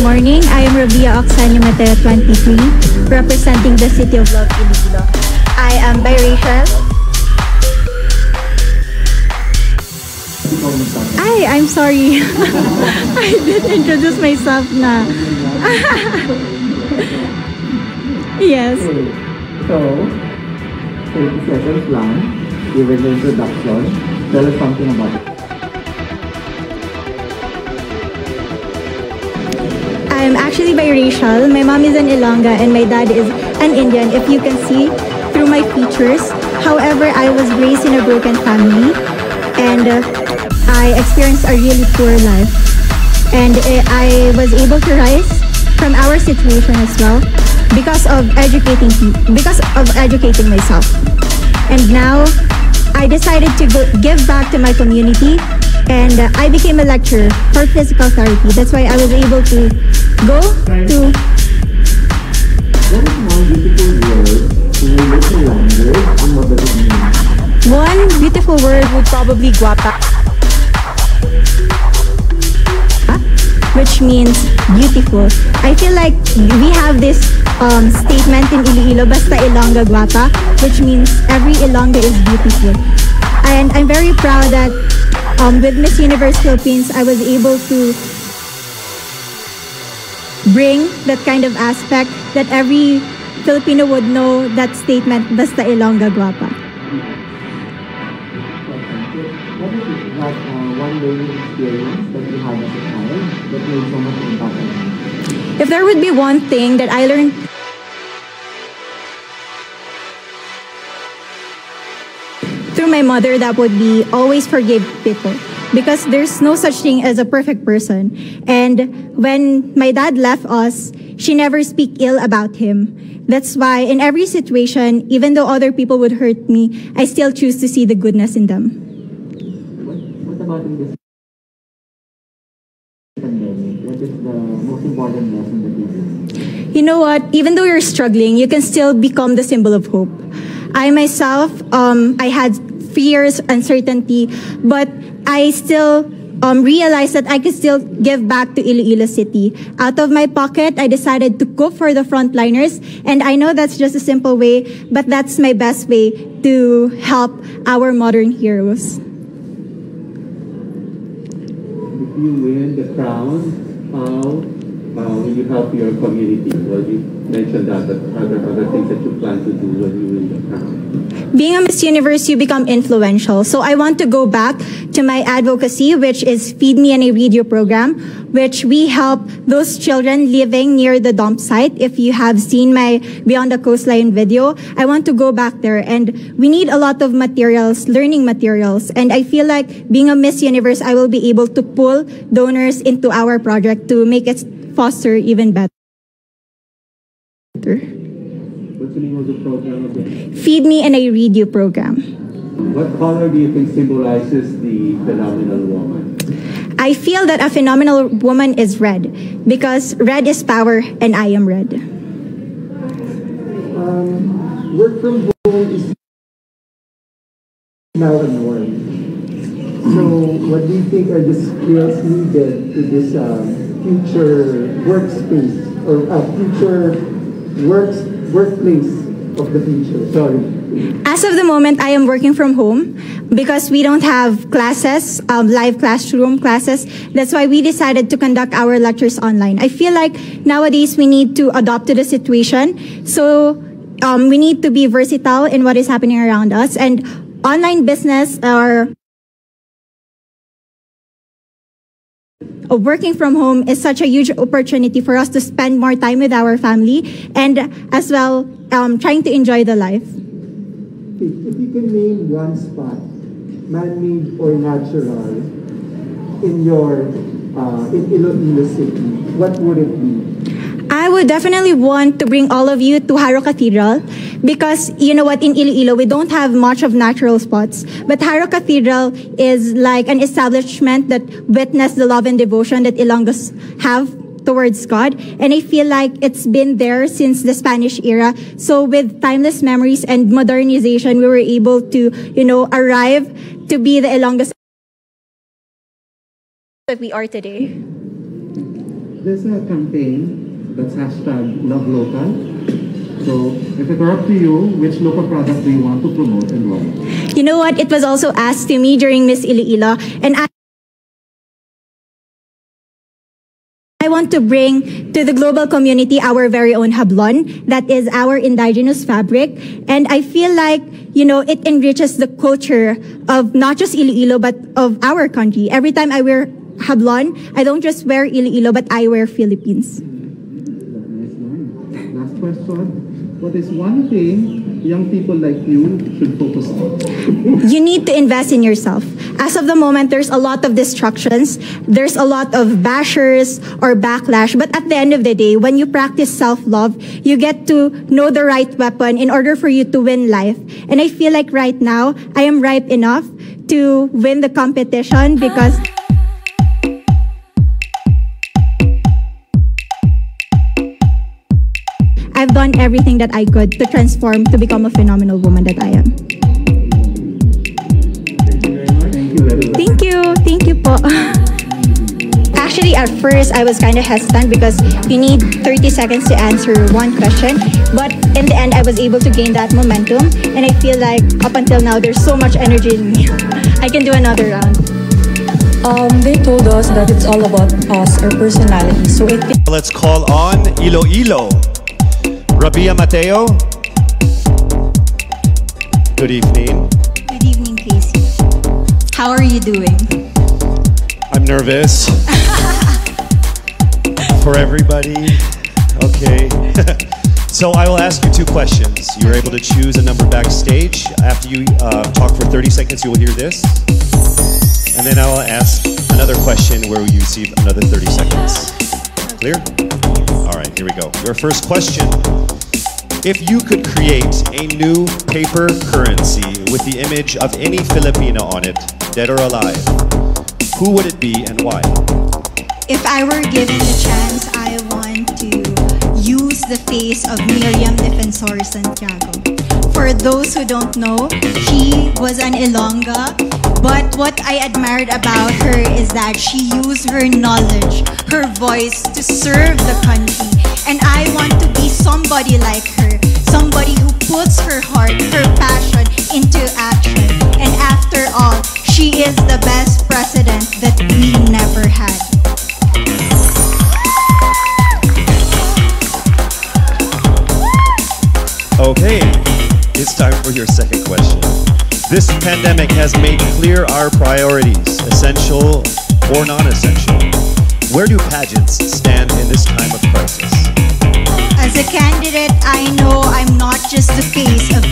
morning. I am Rabiya Mateo, 23, representing the City of Love, Iloilo. I am biracial. I'm sorry. I didn't introduce myself na. Yes. So, 30 seconds lang. Give an introduction. Tell us something about it. I'm actually biracial. My mom is an Ilongga and my dad is an Indian, if you can see through my features. However, I was raised in a broken family and I experienced a really poor life. And I was able to rise from our situation as well because of educating myself. And now I decided to give back to my community, and I became a lecturer for physical therapy. That's why I was able to go to... What is one beautiful word in your local language and what does it mean? One beautiful word would probably guapa, which means beautiful. I feel like we have this statement in Iloilo, basta Ilongga guapa, which means every Ilongga is beautiful. And I'm very proud that with Miss Universe Philippines, I was able to bring that kind of aspect that every Filipino would know that statement, basta Ilongga guapa. What is that one learning experience that you had as a child that made so much impact on you? If there would be one thing that I learned through my mother, that would be always forgive people, because there's no such thing as a perfect person. And when my dad left us, she never speak ill about him. That's why in every situation, even though other people would hurt me, I still choose to see the goodness in them. What about in this pandemic? What is the most important lesson that you learned? You know what? Even though you're struggling, you can still become the symbol of hope. I myself, I had fears, uncertainty, but I still realized that I could still give back to Iloilo City. Out of my pocket, I decided to go for the frontliners, and I know that's just a simple way, but that's my best way to help our modern heroes. If you win the crown, how will you help your community? Well, you mentioned that, but are there other things that you plan to do when you win the crown? Being a Miss Universe, you become influential. So I want to go back to my advocacy, which is Feed Me and I Read You program, which we help those children living near the dump site. If you have seen my Beyond the Coastline video, I want to go back there, and we need a lot of materials, learning materials. And I feel like being a Miss Universe, I will be able to pull donors into our project to make it foster even better. What's the name of the program again? Feed Me and I Read You program. What color do you think symbolizes the phenomenal woman? I feel that a phenomenal woman is red, because red is power and I am red. Work from home is now a norm. So what do you think are the skills needed to this future workspace or future workplace of the future? Sorry. As of the moment, I am working from home because we don't have classes, live classroom classes. That's why we decided to conduct our lectures online. I feel like nowadays we need to adapt to the situation. So we need to be versatile in what is happening around us. And online business or working from home is such a huge opportunity for us to spend more time with our family and as well trying to enjoy the life. If you can name one spot, man-made or natural, in your in Iloilo City, what would it be? I would definitely want to bring all of you to Haro Cathedral because, you know what, in Iloilo, we don't have much of natural spots. But Haro Cathedral is like an establishment that witnessed the love and devotion that Ilonggos have towards God. And I feel like it's been there since the Spanish era. So with timeless memories and modernization, we were able to, you know, arrive to be the Ilonggos that we are today. there's a campaign that's hashtag Love Local. So, if it were up to you, which local product do you want to promote and why? You know what? It was also asked to me during Miss Iloilo, and I want to bring to the global community our very own hablon. That is our indigenous fabric. And I feel like, you know, it enriches the culture of not just Iloilo, but of our country. Every time I wear hablon, I don't just wear Iloilo, but I wear Philippines. Nice one. Last question. What is one thing young people like you should focus on? You need to invest in yourself. As of the moment, there's a lot of distractions. There's a lot of bashers or backlash. But at the end of the day, when you practice self-love, you get to know the right weapon in order for you to win life. And I feel like right now, I am ripe enough to win the competition because I've done everything that I could to transform to become a phenomenal woman that I am. Thank you. Thank you po. Actually, at first, I was kind of hesitant because you need 30 seconds to answer one question. But in the end, I was able to gain that momentum. And I feel like up until now, there's so much energy in me. I can do another round. They told us that it's all about us, our personality. So let's call on Iloilo. Rabiya Mateo. Good evening. Good evening, Casey. How are you doing? I'm nervous. For everybody. Okay. So I will ask you two questions. You're able to choose a number backstage. After you talk for 30 seconds, you will hear this. And then I will ask another question where you receive another 30 seconds. Clear? All right, here we go. Your first question. If you could create a new paper currency with the image of any Filipino on it, dead or alive, who would it be and why? If I were given the chance, I want to use the face of Miriam Defensor Santiago. For those who don't know, she was an Ilongga, but what I admired about her is that she used her knowledge, her voice to serve the country. And I want to be somebody like her, somebody who puts her heart, her passion into action. And after all, she is the best president that we never had. Okay, it's time for your second question. This pandemic has made clear our priorities, essential or non-essential. Where do pageants stand in this time of crisis? As a candidate, I know I'm not just the face of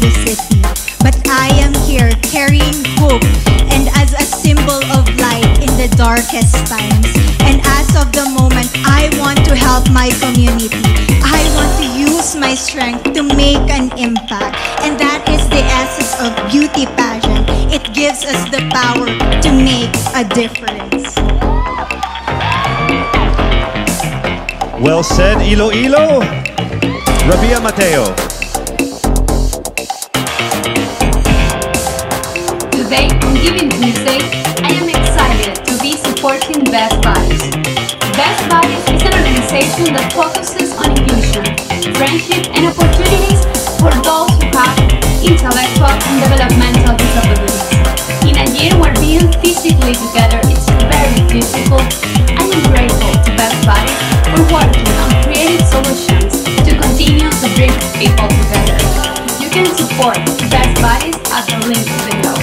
the city, but I am here carrying hope and as a symbol of light in the darkest times. And as of the moment, I want to help my community. I want to use my strength to make an impact. And that is the essence of beauty pageant. It gives us the power to make a difference. Well said, Iloilo. Rabiya Mateo. Today, on Giving Tuesday, I am excited to be supporting Best Buddies. Best Buddies is an organization that focuses on inclusion, friendship, and opportunities for those who have intellectual and developmental disabilities. In a year where being physically together is very difficult, I am grateful to Best Buddies for working on creative solutions to continue to bring people together. You can support Best Buddies at the link below.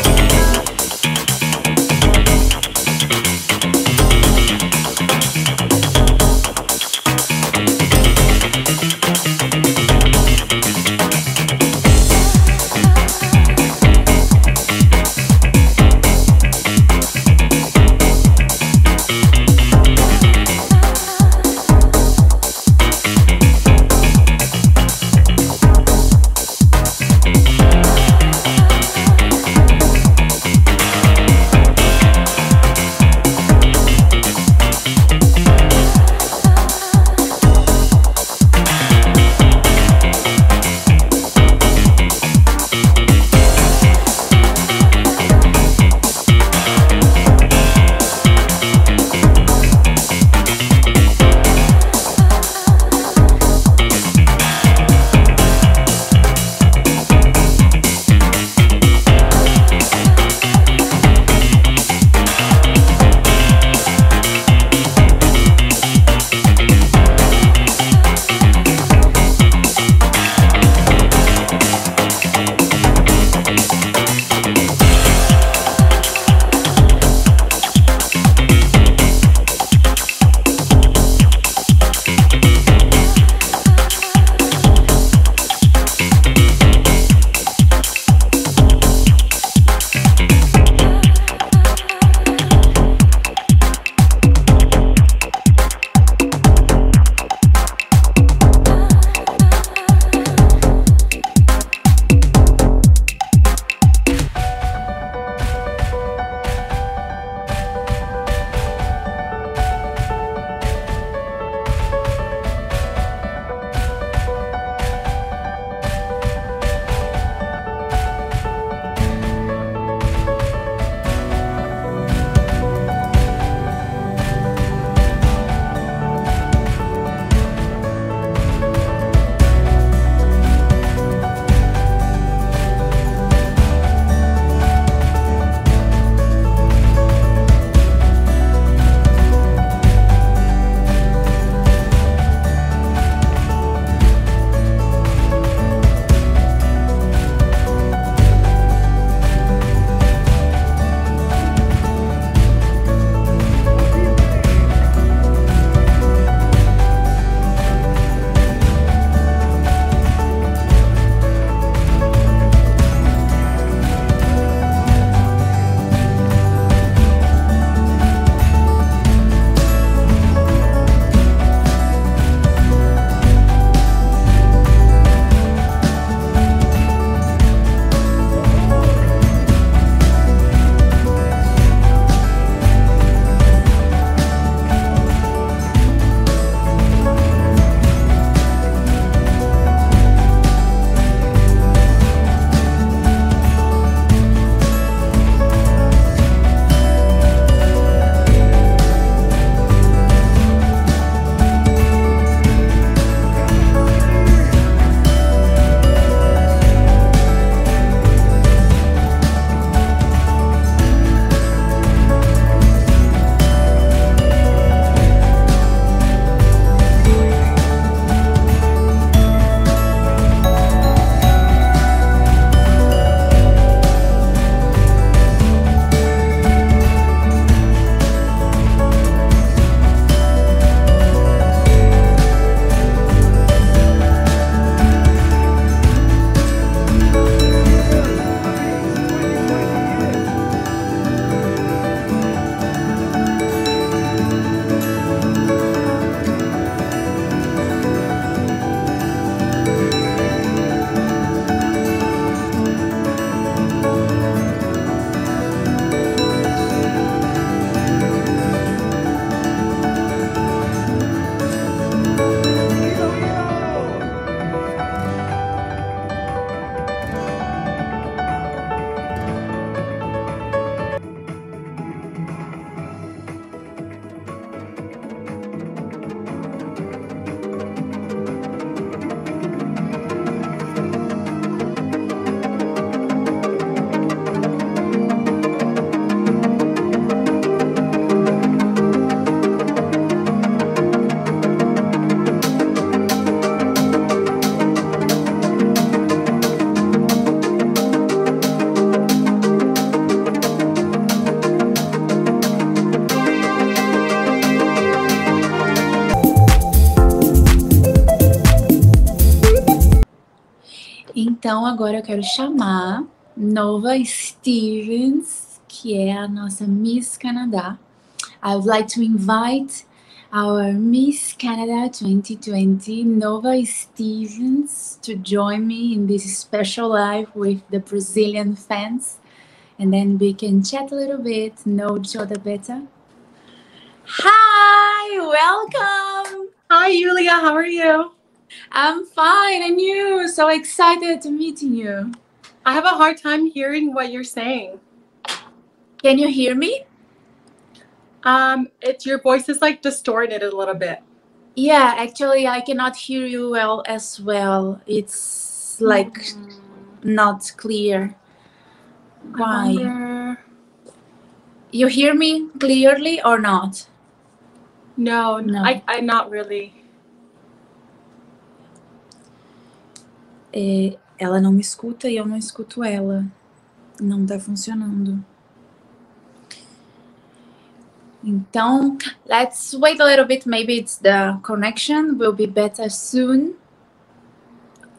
Então agora eu quero chamar Nova Stevens, que é a nossa Miss Canadá. I would like to invite our Miss Canada 2020, Nova Stevens, to join me in this special live with the Brazilian fans. And then we can chat a little bit, know each other better. Hi, welcome. Hi, Julia. How are you? I'm fine, and you? So excited to meet you. I have a hard time hearing what you're saying. Can you hear me? Your voice is like distorted a little bit. Yeah, actually, I cannot hear you well as well. It's like not clear. Why? You hear me clearly or not? No. I not really. Ela não me escuta e eu não escuto ela. Não tá funcionando. Então, let's wait a little bit. Maybe it's the connection will be better soon.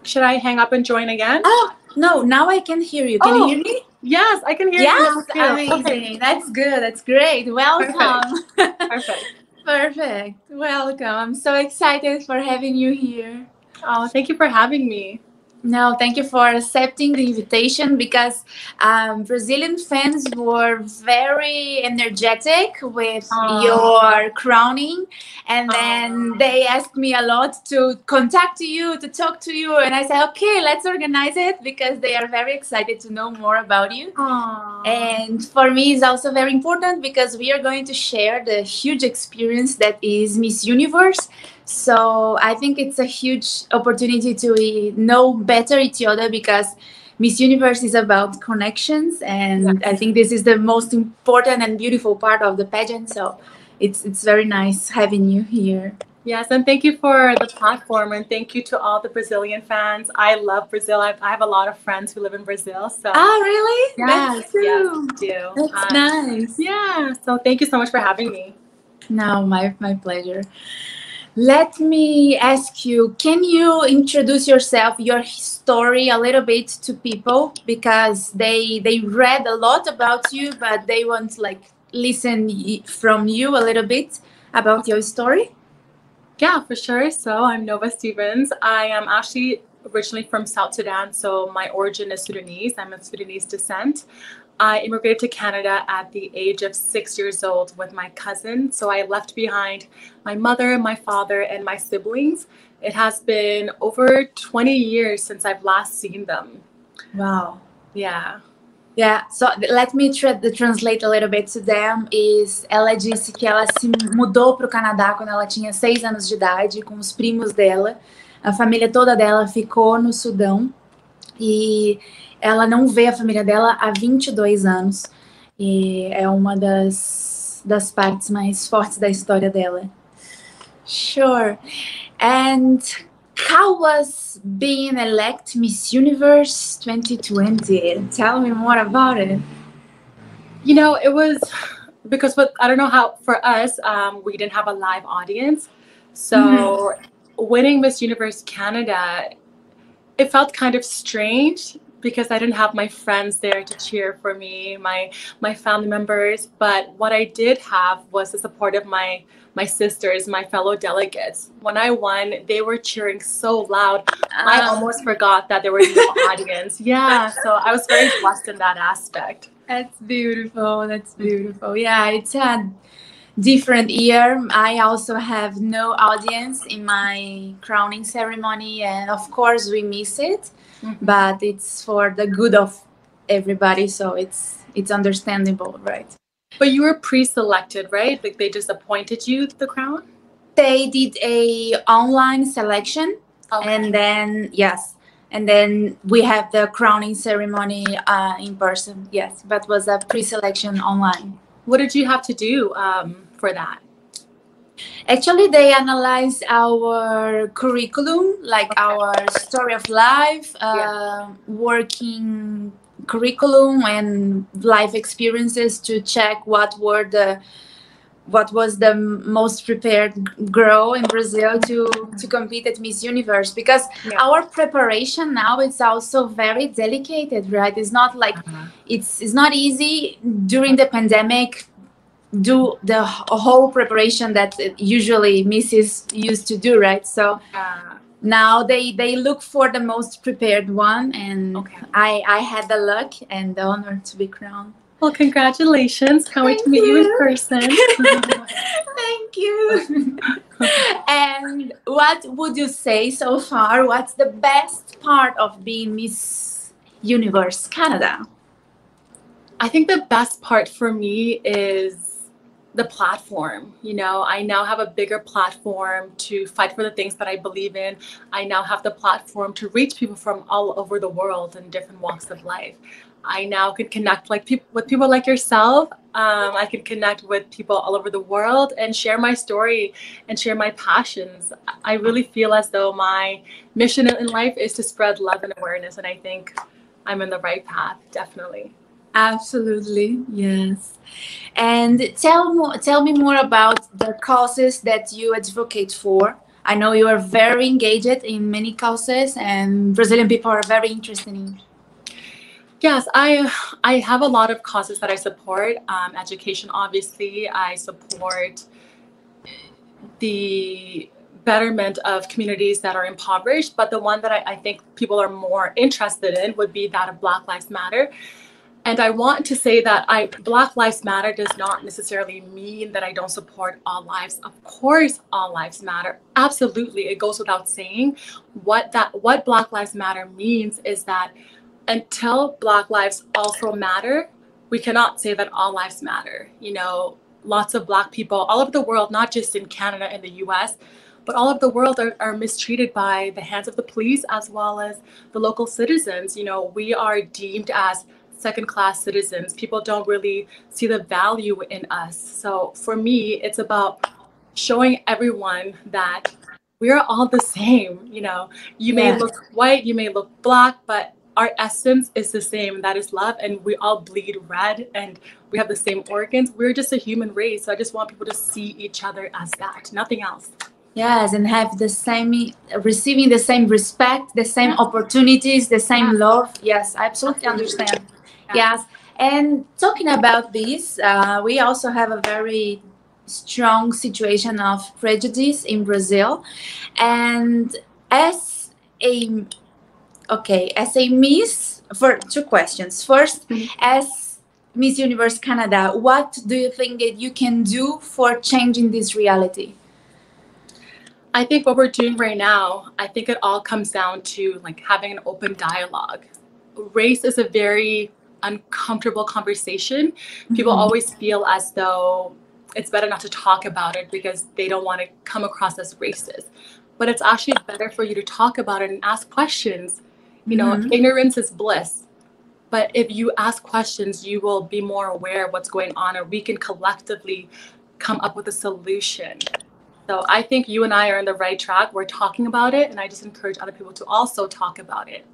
Should I hang up and join again? Oh, no, now I can hear you. Can you hear me? Yes, I can hear you. Yes, amazing. Okay. That's good. That's great. Welcome. Perfect. Perfect. Welcome. I'm so excited for having you here. Oh, thank you for having me. No, thank you for accepting the invitation because Brazilian fans were very energetic with your crowning. And then they asked me a lot to contact you, to talk to you. And I said, okay, let's organize it because they are very excited to know more about you. And for me, it's also very important because we are going to share the huge experience that is Miss Universe. So I think it's a huge opportunity to know better each other because Miss Universe is about connections, and I think this is the most important and beautiful part of the pageant. So it's very nice having you here. Yes, and thank you for the platform, and thank you to all the Brazilian fans. I love Brazil. I have a lot of friends who live in Brazil. So. Oh, really? Yes, That's true. yes, I do. That's nice. Yeah, so thank you so much for having me. No, my pleasure. Let me ask you, can you introduce yourself, your story a little bit to people because they read a lot about you, but they want to like listen from you a little bit about your story? Yeah, for sure. So I'm Nova Stevens. I am actually originally from South Sudan, so my origin is Sudanese. I'm of Sudanese descent. I immigrated to Canada at the age of 6 years old with my cousin. So I left behind my mother, my father, and my siblings. It has been over 20 years since I've last seen them. Wow. Yeah. Yeah, so let me translate a little bit to them. Ela disse que ela se mudou para o Canadá quando ela tinha 6 anos de idade, com os primos dela. A família toda dela ficou no Sudão e ela não vê a família dela há 22 anos. E é uma das partes mais fortes da história dela. Sure. And how was being elected Miss Universe 2020? Tell me more about it. You know, it was because I don't know how for us, we didn't have a live audience. So winning Miss Universe Canada, it felt kind of strange because I didn't have my friends there to cheer for me, my family members. But what I did have was the support of my sisters, my fellow delegates. When I won, they were cheering so loud. I almost forgot that there was no audience. Yeah, so I was very blessed in that aspect. That's beautiful. That's beautiful. Yeah, it's a different year. I also have no audience in my crowning ceremony, and of course we miss it. But it's for the good of everybody, so it's understandable, right? But you were pre-selected, right? Like they just appointed you the crown? They did a online selection, and then and then we have the crowning ceremony in person. Yes, but was a pre-selection online. What did you have to do for that? Actually, they analyzed our curriculum, like our story of life, working curriculum and life experiences to check what were the what was the most prepared girl in Brazil to compete at Miss Universe, because our preparation now is also very delicate, right? It's not like it's not easy during the pandemic. Do the whole preparation that usually Misses used to do, right? So now they look for the most prepared one, and I had the luck and the honor to be crowned. Well, congratulations. Can't wait to meet you in person. Thank you. And what would you say so far? What's the best part of being Miss Universe Canada? I think the best part for me is the platform. You know, I now have a bigger platform to fight for the things that I believe in. I now have the platform to reach people from all over the world in different walks of life. I now can connect with people like yourself. I can connect with people all over the world and share my story and share my passions. I really feel as though my mission in life is to spread love and awareness, and I think I'm in the right path, definitely. Absolutely, yes. And tell me more about the causes that you advocate for. I know you are very engaged in many causes, and Brazilian people are very interested in. Yes, I have a lot of causes that I support. Education, obviously. I support the betterment of communities that are impoverished, but the one that I think people are more interested in would be that of Black Lives Matter. And I want to say that Black Lives Matter does not necessarily mean that I don't support all lives. Of course, all lives matter. Absolutely, it goes without saying. What Black Lives Matter means is that until Black lives also matter, we cannot say that all lives matter. You know, lots of Black people all over the world, not just in Canada and the US, but all over the world are mistreated by the hands of the police as well as the local citizens. You know, we are deemed as second-class citizens. People don't really see the value in us. So for me, it's about showing everyone that we are all the same. You know, you may look white, you may look Black, but our essence is the same. That is love, and we all bleed red, and we have the same organs. We're just a human race. So I just want people to see each other as that, nothing else. Yes, and have the same, receiving the same respect, the same opportunities, the same love. Yes, I absolutely understand. Yes, and talking about this, we also have a very strong situation of prejudice in Brazil, and as a Miss, for two questions. First, as Miss Universe Canada, what do you think that you can do for changing this reality? I think what we're doing right now, I think it all comes down to like having an open dialogue. Race is a very uncomfortable conversation. People always feel as though it's better not to talk about it because they don't want to come across as racist. But it's actually better for you to talk about it and ask questions. You know, ignorance is bliss. But if you ask questions, you will be more aware of what's going on, and we can collectively come up with a solution. So I think you and I are on the right track. We're talking about it, and I just encourage other people to also talk about it.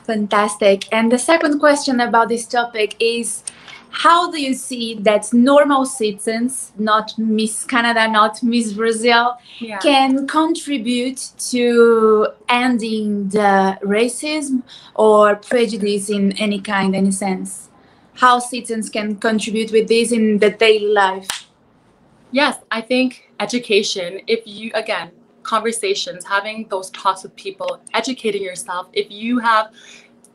Fantastic. And the second question about this topic is, how do you see that normal citizens, not Miss Canada, not Miss Brazil, can contribute to ending the racism or prejudice in any kind, any sense? How citizens can contribute with this in the daily life? Yes, I think education, again, conversations, having those talks with people, educating yourself. If you have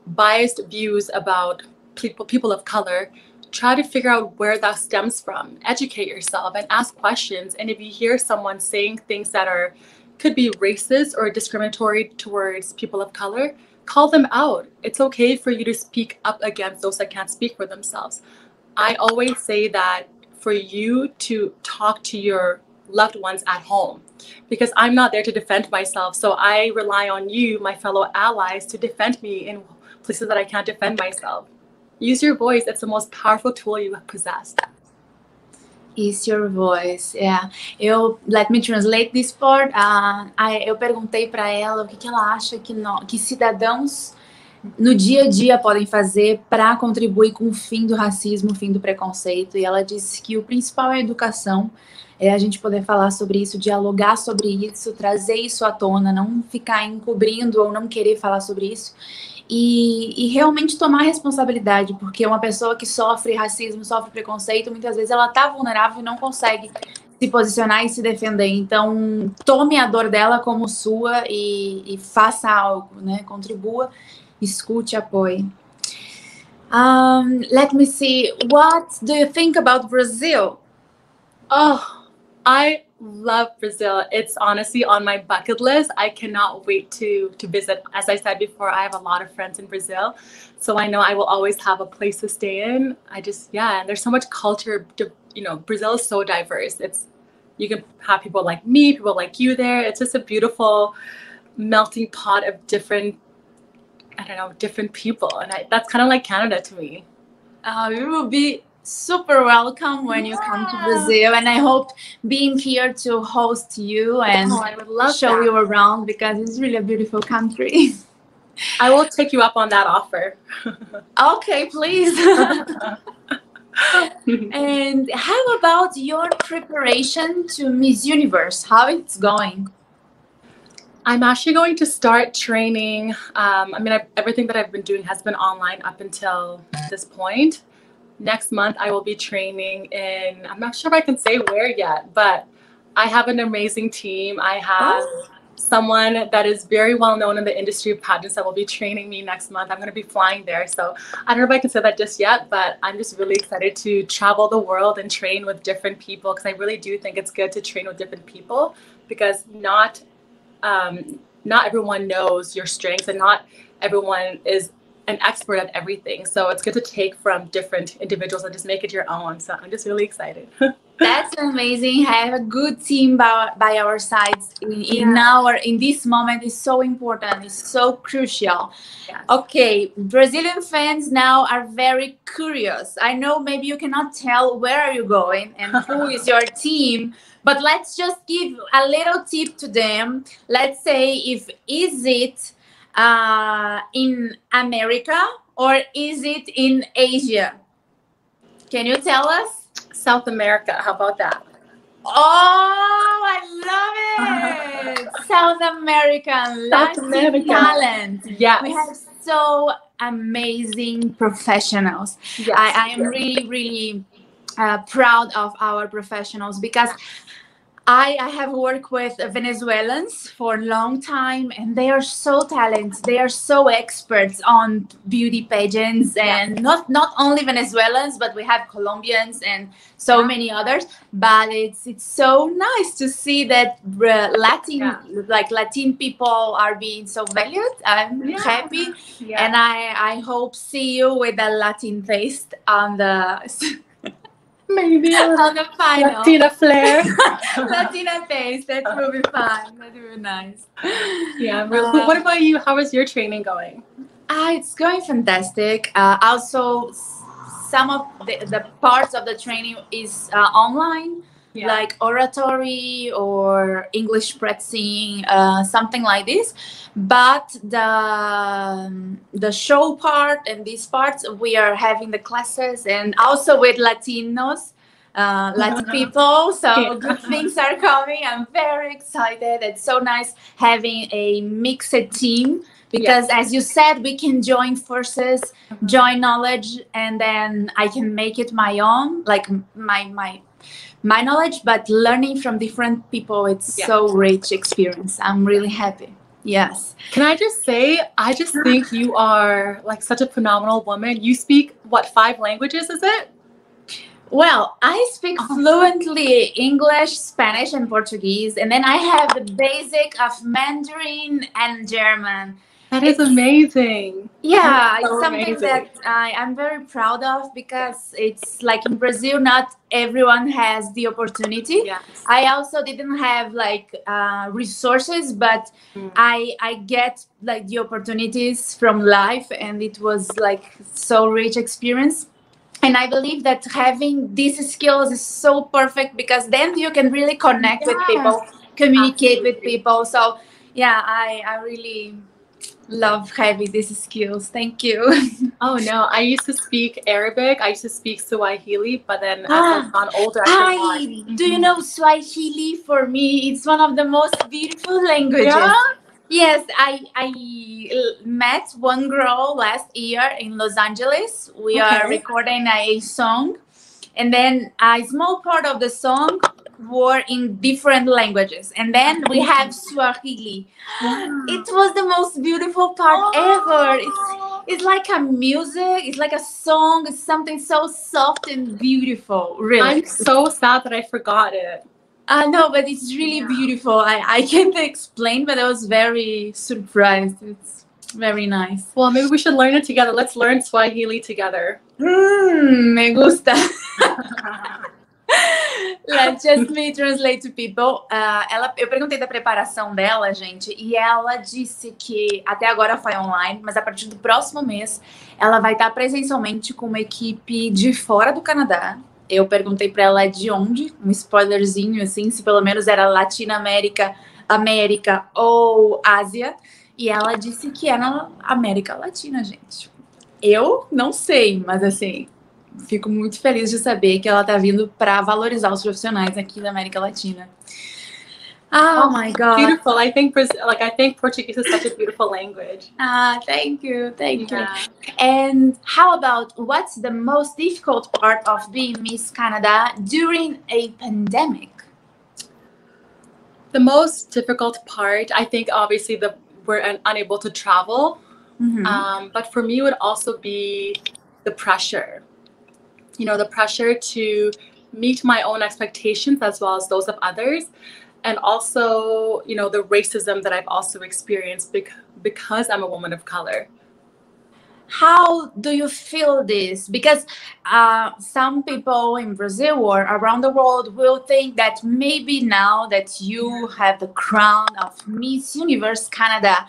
biased views about people of color, try to figure out where that stems from. Educate yourself and ask questions. And if you hear someone saying things that could be racist or discriminatory towards people of color, call them out. It's okay for you to speak up against those that can't speak for themselves. I always say that for you to talk to your loved ones at home, because I'm not there to defend myself. So I rely on you, my fellow allies, to defend me in places that I can't defend myself. Use your voice. It's the most powerful tool you have possessed. Use your voice, yeah. Let me translate this part. Eu perguntei para ela o que ela acha que cidadãos no dia a dia podem fazer para contribuir com o fim do racismo, o fim do preconceito. E ela disse que o principal é a educação, é a gente poder falar sobre isso, dialogar sobre isso, trazer isso à tona, não ficar encobrindo ou não querer falar sobre isso. E realmente tomar responsabilidade, porque uma pessoa que sofre racismo, sofre preconceito, muitas vezes ela está vulnerável e não consegue se posicionar e se defender. Então, tome a dor dela como sua e faça algo, né? Contribua, escute, apoie. Let me see. What do you think about Brazil? Oh, I love Brazil. It's honestly on my bucket list. I cannot wait to visit. As I said before, I have a lot of friends in Brazil, so I know I will always have a place to stay in. And there's so much culture. Brazil is so diverse. You can have people like me, people like you there. It's just a beautiful melting pot of different people, and that's kind of like Canada to me. You will be super welcome when you come to Brazil, and I hope being here to host you and I would love show you around, because it's really a beautiful country. I will take you up on that offer. Okay, please. And how about your preparation to Miss Universe? How it's going? I'm actually going to start training. Everything that I've been doing has been online up until this point. Next month, I will be training in, I'm not sure if I can say where yet, but I have an amazing team. I have someone that is very well known in the industry of pageants that will be training me next month. I'm going to be flying there. So I don't know if I can say that just yet, but I'm just really excited to travel the world and train with different people, because I really do think it's good to train with different people, because not everyone knows your strengths and not everyone is an expert at everything. So it's good to take from different individuals and just make it your own. So I'm just really excited. That's amazing. Have a good team by our sides in this moment is so important. It's so crucial. Yes. Okay, Brazilian fans now are very curious. I know maybe you cannot tell where are you going and who is your team, but let's just give a little tip to them. Let's say is it in America or is it in Asia? Can you tell us? South America, how about that? Oh, I love it! South American Latin talent. Yes. We have so amazing professionals. Yes. I am really, really proud of our professionals, because I have worked with Venezuelans for a long time, and they are so talented. They are so experts on beauty pageants, and not only Venezuelans, but we have Colombians and so many others. But it's so nice to see that Latin people are being so valued. I'm happy, and I hope see you with a Latin taste on the. Maybe on the final. Latina flair. Latina taste. That will be fun. That will be nice. Yeah. What about you? How is your training going? It's going fantastic. Also, some of the parts of the training is online, like oratory or English practicing, something like this. But the show part and these parts, we are having the classes, and also with Latinos, Latin people. So good things are coming. I'm very excited. It's so nice having a mixed team, because as you said, we can join forces, join knowledge, and then I can make it my own, like my knowledge, but learning from different people. It's so rich experience. I'm really happy. Yes. Can I just say, I just think you are like such a phenomenal woman. You speak, what, 5 languages, is it? Well, I speak fluently English, Spanish, and Portuguese. And then I have the basic of Mandarin and German. That is amazing. Yeah, so it's something that I'm very proud of, because it's like in Brazil, not everyone has the opportunity. Yes. I also didn't have like resources, but I get like the opportunities from life, and it was like so rich experience. And I believe that having these skills is so perfect, because then you can really connect with people, communicate with people. So yeah, I really love having these skills. Thank you. Oh no, I used to speak Arabic. I used to speak Swahili, but then as I've gone older, I forgot. Do you know Swahili? For me, it's one of the most beautiful languages. Yeah? Yes, I met one girl last year in Los Angeles. We are recording a song, and then a small part of the song were in different languages, and then we have Swahili. It was the most beautiful part ever. It's like a music, it's like a song, it's something so soft and beautiful, really. I'm so sad that I forgot it. No, but it's really beautiful. I can't explain, but I was very surprised. It's very nice. Well, maybe we should learn it together. Let's learn Swahili together. Me gusta. Let just me translate to people. Eu perguntei da preparação dela, gente, e ela disse que até agora foi online, mas a partir do próximo mês ela vai estar presencialmente com uma equipe de fora do Canadá. Eu perguntei para ela de onde, um spoilerzinho assim, se pelo menos era Latinoamérica, América ou Ásia, e ela disse que é na América Latina, gente. Eu não sei, mas assim, fico muito feliz de saber que ela tá vindo para valorizar os profissionais aqui da América Latina. Oh my God! Beautiful. I think Portuguese is such a beautiful language. Thank you. And how about what's the most difficult part of being Miss Canada during a pandemic? The most difficult part, I think, obviously, we're unable to travel. But for me, it would also be the pressure. You know, the pressure to meet my own expectations as well as those of others. And also, you know, the racism that I've also experienced because I'm a woman of color. How do you feel this? Because some people in Brazil or around the world will think that maybe now that you have the crown of Miss Universe Canada,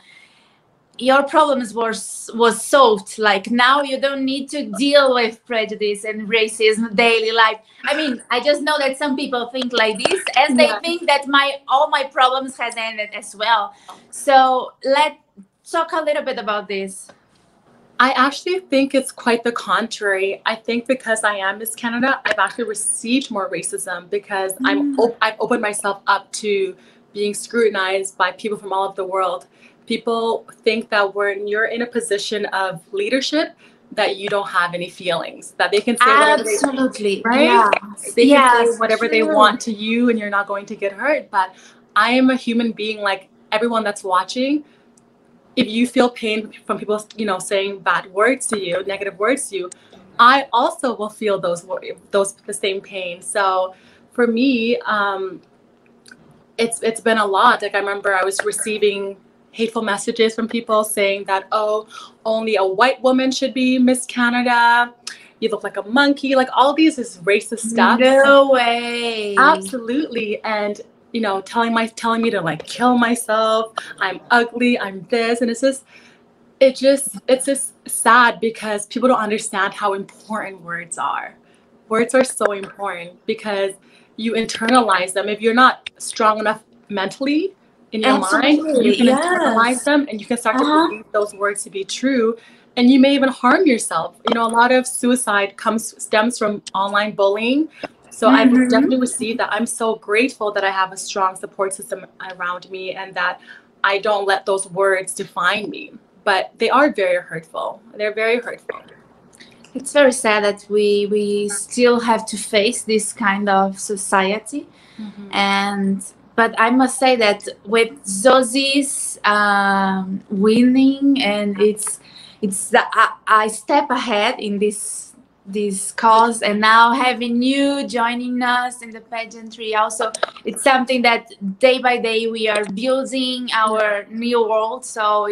your problems was solved. Like now you don't need to deal with prejudice and racism daily life. I mean, I just know that some people think like this, and they think that all my problems has ended as well. So let's talk a little bit about this. I actually think it's quite the contrary. I think because I am Miss Canada, I've actually received more racism because I've opened myself up to being scrutinized by people from all over the world. People think that when you're in a position of leadership, that you don't have any feelings, that they can say whatever they want, right? They can say whatever they want to you and you're not going to get hurt. But I am a human being like everyone that's watching. If you feel pain from people, you know, saying bad words to you, negative words to you, I also will feel the same pain. So for me, it's been a lot. Like I remember I was receiving hateful messages from people saying that, oh, only a white woman should be Miss Canada. You look like a monkey. Like all these is racist stuff. No way. Absolutely. And you know, telling me to like kill myself. I'm ugly. I'm this, and it's just sad because people don't understand how important words are. Words are so important because you internalize them. If you're not strong enough mentally in your mind, you can internalize them and you can start to believe those words to be true. And you may even harm yourself. You know, a lot of suicide stems from online bullying. So I've definitely received that. I'm so grateful that I have a strong support system around me and that I don't let those words define me. But they are very hurtful. They're very hurtful. It's very sad that we still have to face this kind of society. But I must say that with Zosie's winning, and it's a step ahead in this cause, and now having you joining us in the pageantry also, it's something that day by day we are building our new world. So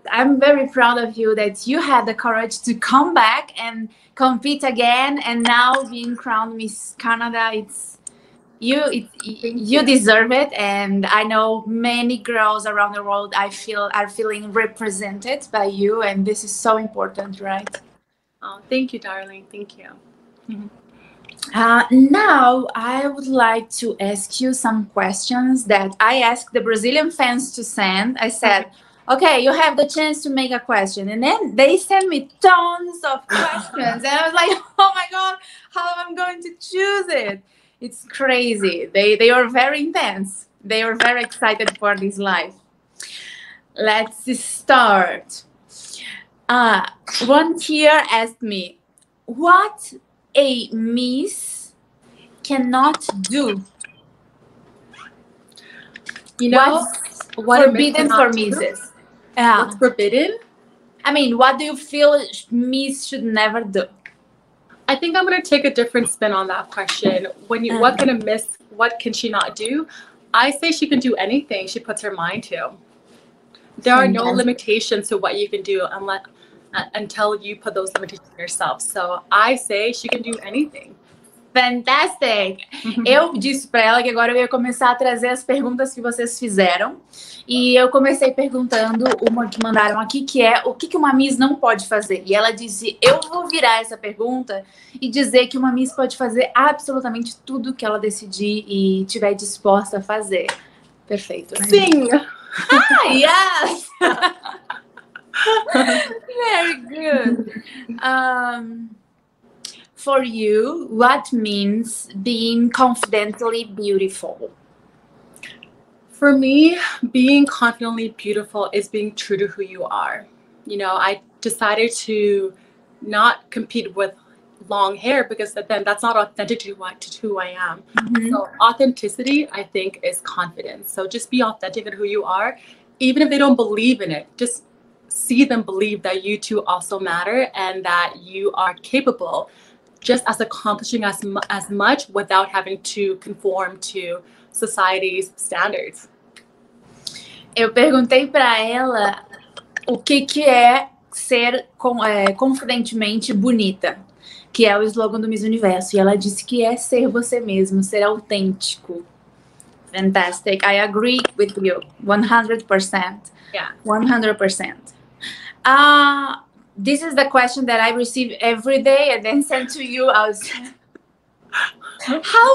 I'm very proud of you that you had the courage to come back and compete again, and now being crowned Miss Canada. You deserve it, and I know many girls around the world are feeling represented by you, and this is so important, right? Oh, thank you, darling. Thank you. Now, I would like to ask you some questions that I asked the Brazilian fans to send. I said, okay, you have the chance to make a question. And then they send me tons of questions. And I was like, oh my God, how am I going to choose it? It's crazy. They are very intense. They are very excited for this live. Let's start. One here asked me, what a miss cannot do? You know, what's forbidden for misses? Yeah. What's forbidden? I mean, what do you feel miss should never do? I think I'm going to take a different spin on that question. What can a miss, what can she not do? I say she can do anything she puts her mind to. There are no limitations to what you can do until you put those limitations on yourself. So I say she can do anything. Fantastic! Eu disse para ela que agora eu ia começar a trazer as perguntas que vocês fizeram. E eu comecei perguntando uma que mandaram aqui, que é o que uma Miss não pode fazer. E ela disse, eu vou virar essa pergunta e dizer que uma Miss pode fazer absolutamente tudo que ela decidir e estiver disposta a fazer. Perfeito, né? Sim! Yes! Very good. For you, what means being confidently beautiful? For me, being confidently beautiful is being true to who you are. You know, I decided to not compete with long hair because then that's not authentic to who I am. Mm-hmm. So authenticity, I think, is confidence. So just be authentic in who you are. Even if they don't believe in it, just see them believe that you too also matter and that you are capable just as accomplishing as much without having to conform to society's standards. Eu perguntei para ela o que é ser confidentemente bonita, que é o slogan do Miss Universo. E ela disse que é ser você mesmo, ser autêntico. Fantastic. I agree with you 100%. Yeah. 100%. This is the question that I receive every day and then send to you. How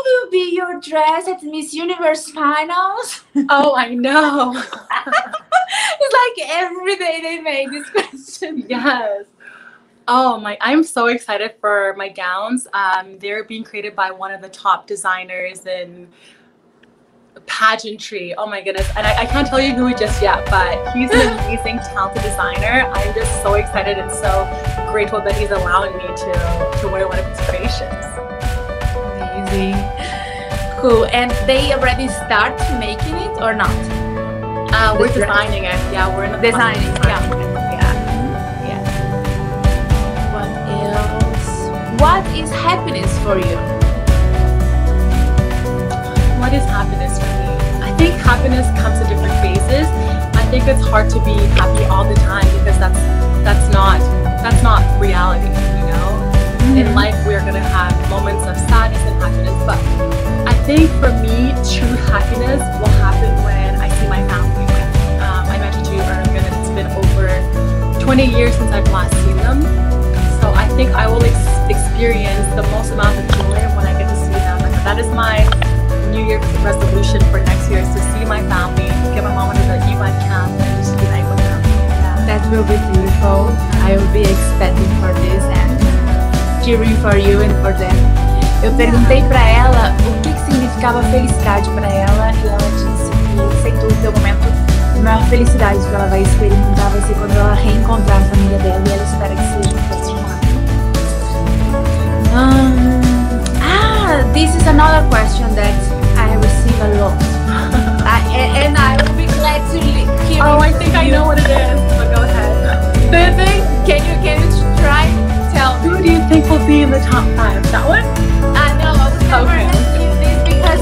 will be your dress at Miss Universe Finals? Oh, I know. It's like every day they make this question. Yes. Oh my, I'm so excited for my gowns. They're being created by one of the top designers in pageantry. Oh my goodness. And I can't tell you who just yet, but he's an amazing, talented designer. I'm just so excited and so grateful that he's allowing me to wear one of his creations. Amazing. Cool. And they already start making it or not? We're designing it. Yeah, we're in the designing. Yeah. What else? What is happiness for you? What is happiness for me? I think happiness comes in different phases. I think it's hard to be happy all the time because that's not reality, you know? Mm-hmm. In life we're gonna have moments of sadness and happiness, but I think for me true happiness will happen when I see my family. I mentioned to you earlier that it's been over 20 years since I've last seen them. So I think I will experience the most amount of joy when I get to see them. Like, that is my New Year's resolution for next year, is to see my family, give a moment of the UN camp, and just unite with them. Yeah, that will be beautiful. I will be expecting for this and cheering for you and for them. Eu perguntei para ela o que significava felicidade para ela e ela disse que, sem dúvida, o momento de maior felicidade que ela vai experimentar vai ser quando ela reencontrar a família dela e ela espera que seja no próximo ano. This is another question that I receive a lot. And I will be glad to hear. Oh, I think I know what it is, but go ahead. Do you think? Can you try? Tell me. Who do you think will be in the top 5? That one? I know. I was never asking this because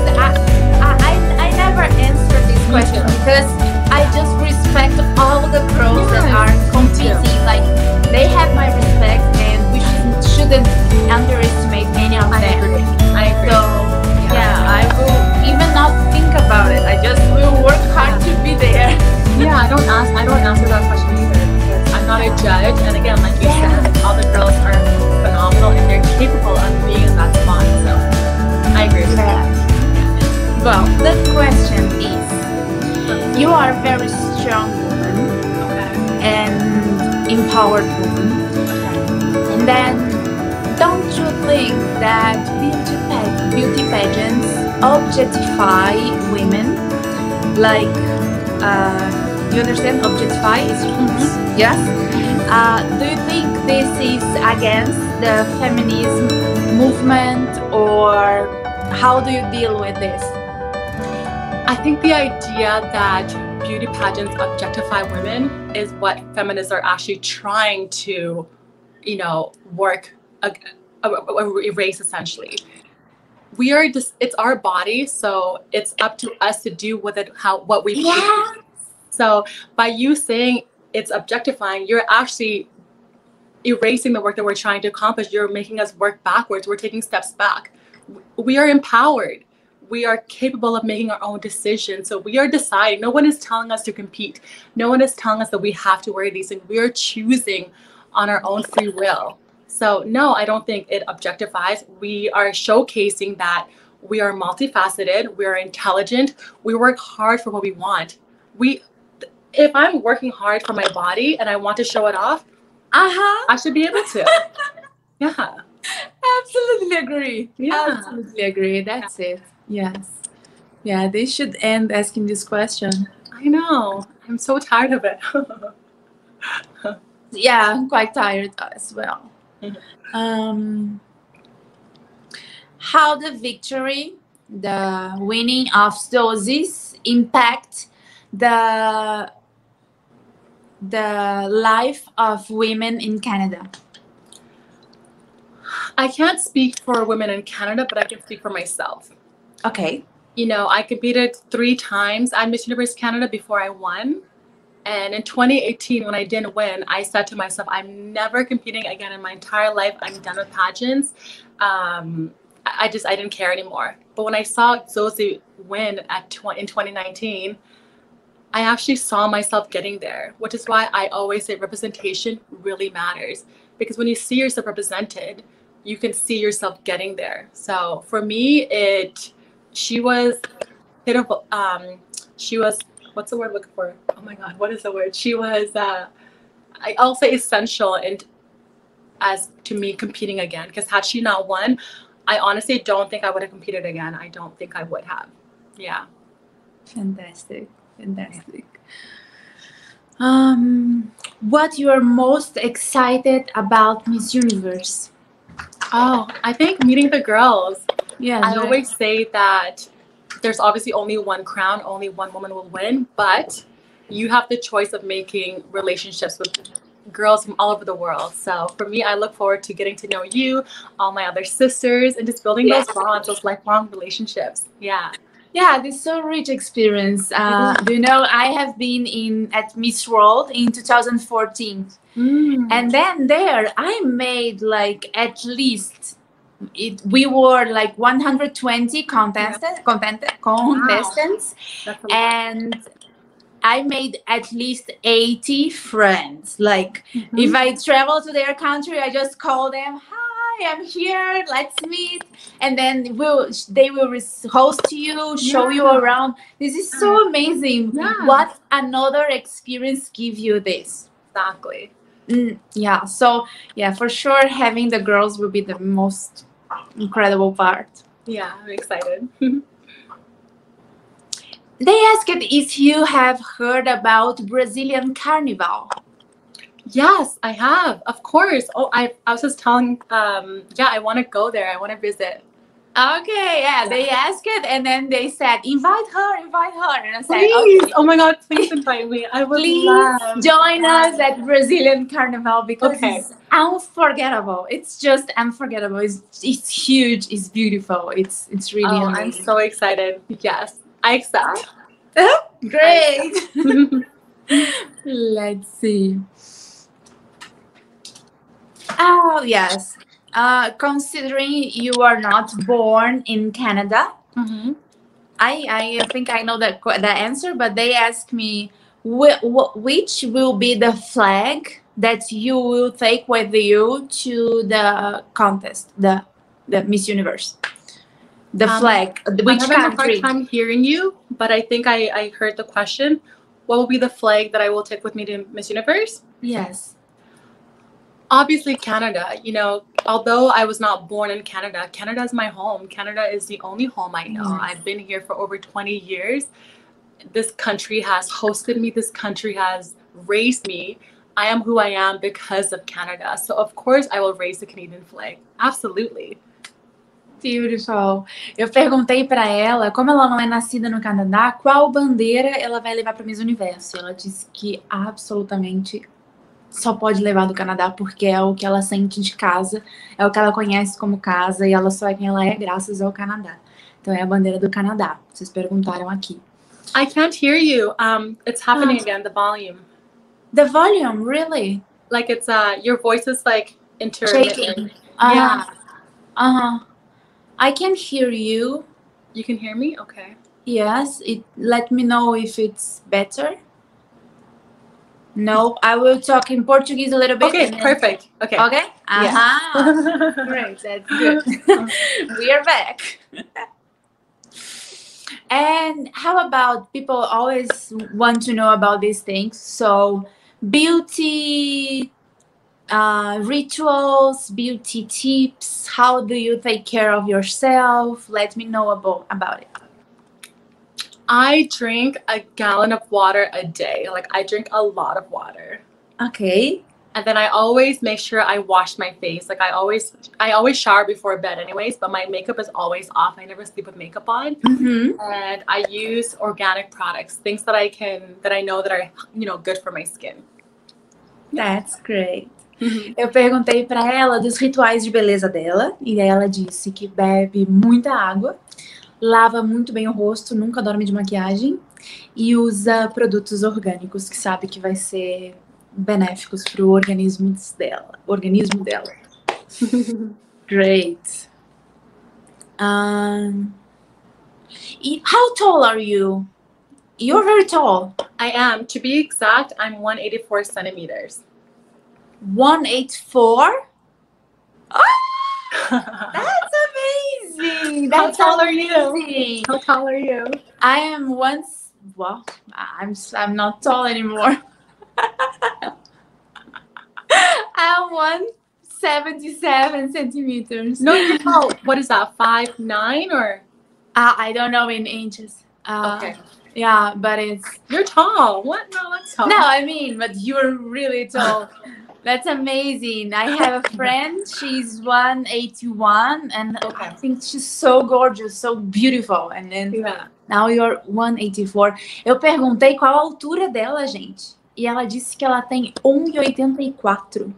I never answer this question because I just respect all the girls that are competing. Like, they have my respect and we shouldn't underestimate any of them. I agree. So, yeah, I will even not think about it. I just will work hard to be there. Yeah, I don't answer that question either because I'm not a judge. And again, like you said, all the girls are phenomenal and they're capable of being in that spot. So I empowered woman. And then, don't you think that beauty pageants objectify women? Like, you understand? Objectify is yes. Do you think this is against the feminism movement, or how do you deal with this? I think the idea that beauty pageants objectify women is what feminists are actually trying to, work erase essentially. We are just, it's our body, so it's up to us to do with it what we Yeah. So by you saying it's objectifying, you're actually erasing the work that we're trying to accomplish. You're making us work backwards. We're taking steps back. We are empowered. We are capable of making our own decisions. So we are deciding. No one is telling us to compete. No one is telling us that we have to wear these things. We are choosing on our own free will. So no, I don't think it objectifies. We are showcasing that we are multifaceted. We are intelligent. We work hard for what we want. If I'm working hard for my body and I want to show it off, I should be able to. Yeah. Absolutely agree. Yeah. Absolutely agree. That's it. Yes. Yeah, they should end asking this question. I know. I'm so tired of it. Yeah, I'm quite tired as well. How the victory, the winning of doses impact the life of women in Canada? I can't speak for women in Canada, but I can speak for myself. Okay. I competed 3 times at Miss Universe Canada before I won. And in 2018, when I didn't win, I said to myself, I'm never competing again in my entire life. I'm done with pageants. I didn't care anymore. But when I saw Zoe win in 2019, I actually saw myself getting there, which is why I always say representation really matters. Because when you see yourself represented, you can see yourself getting there. So for me, she was, what's the word I'm looking for? Oh my God, what is the word? She was, I'll say essential as to me competing again. Because had she not won, I honestly don't think I would have competed again. I don't think I would have. Yeah. Fantastic. What you are most excited about Miss Universe? Oh, I think meeting the girls. Yeah. I always say that there's obviously only one crown, only one woman will win, but you have the choice of making relationships with girls from all over the world. So for me, I look forward to getting to know you, all my other sisters, and just building those bonds, those lifelong relationships. Yeah. Yeah, this is so rich experience. I have been at Miss World in 2014. And then there I made like at least we were like 120 contestants, and I made at least 80 friends. Like if I travel to their country, I just call them, hi, I'm here, let's meet. And then they will host you, show you around. This is so amazing. What another experience give you this? Exactly. Yeah, so yeah, for sure having the girls will be the most incredible part. Yeah, I'm excited. They asked if you have heard about Brazilian Carnival. Yes, I have. Of course. Oh, I was just telling, I want to go there. I want to visit. Okay, yeah, they asked it and then they said, invite her. And I said, please. Okay. Oh my God, please invite me. I would Please join us at Brazilian Carnival because it's unforgettable. It's just unforgettable. It's huge. It's beautiful. It's really amazing. I'm so excited. Yes, I accept. Great. Let's see. Oh, yes. Considering you are not born in Canada, I think I know the answer, but they asked me which will be the flag that you will take with you to the contest, the Miss Universe. The flag. Which I'm having a country? hard time hearing you, but I think I heard the question. What will be the flag that I will take with me to Miss Universe? Yes. Obviously, Canada. You know, although I was not born in Canada, Canada is my home. Canada is the only home I know. Yes. I've been here for over 20 years. This country has hosted me. This country has raised me. I am who I am because of Canada. So, of course, I will raise the Canadian flag. Absolutely. Beautiful. Eu perguntei pra ela, como ela não é nascida no Canadá, qual bandeira ela vai levar para Miss Universo. Ela disse que absolutamente só pode levar do Canadá porque é o que ela sente de casa, é o que ela conhece como casa e ela só é quem ela é graças ao Canadá. Então é a bandeira do Canadá. Vocês perguntaram aqui. I can't hear you. It's happening again, the volume. The volume, really? Like it's your voice is like intermittent. Shaking. Yeah. I can hear you. You can hear me? Okay. Yes. Let me know if it's better. No, I will talk in Portuguese a little bit. Okay, perfect. Okay. Okay? Yeah. Great, that's good. We are back. And how about people always want to know about these things? So beauty rituals, beauty tips, how do you take care of yourself? Let me know about it. I drink a gallon of water a day. Like I drink a lot of water. Okay. And then I always make sure I wash my face. Like I always shower before bed anyways, but my makeup is always off. I never sleep with makeup on. Mm-hmm. And I use organic products, things that I know that are, you know, good for my skin. That's great. Eu perguntei pra ela dos rituais de beleza dela e ela disse que bebe muita água, lava muito bem o rosto, nunca dorme de maquiagem e usa produtos orgânicos que sabe que vai ser benéficos para o organismo dela. Great. How tall are you? You're very tall. I am. To be exact, I'm 184 centimeters. 184? Oh, that's amazing. That's How tall amazing. are you? How tall are you? I am I'm not tall anymore. I'm 177 centimeters. No, you're tall. What is that? 5'9" or? I don't know in inches. Okay. Yeah, but You're tall. What? No, that's tall. No, I mean, but you're really tall. That's amazing. I have a friend. She's 181, and I think she's so gorgeous, so beautiful. And then now you're 184. Eu perguntei qual a altura dela, gente. E ela disse que ela tem 1,84.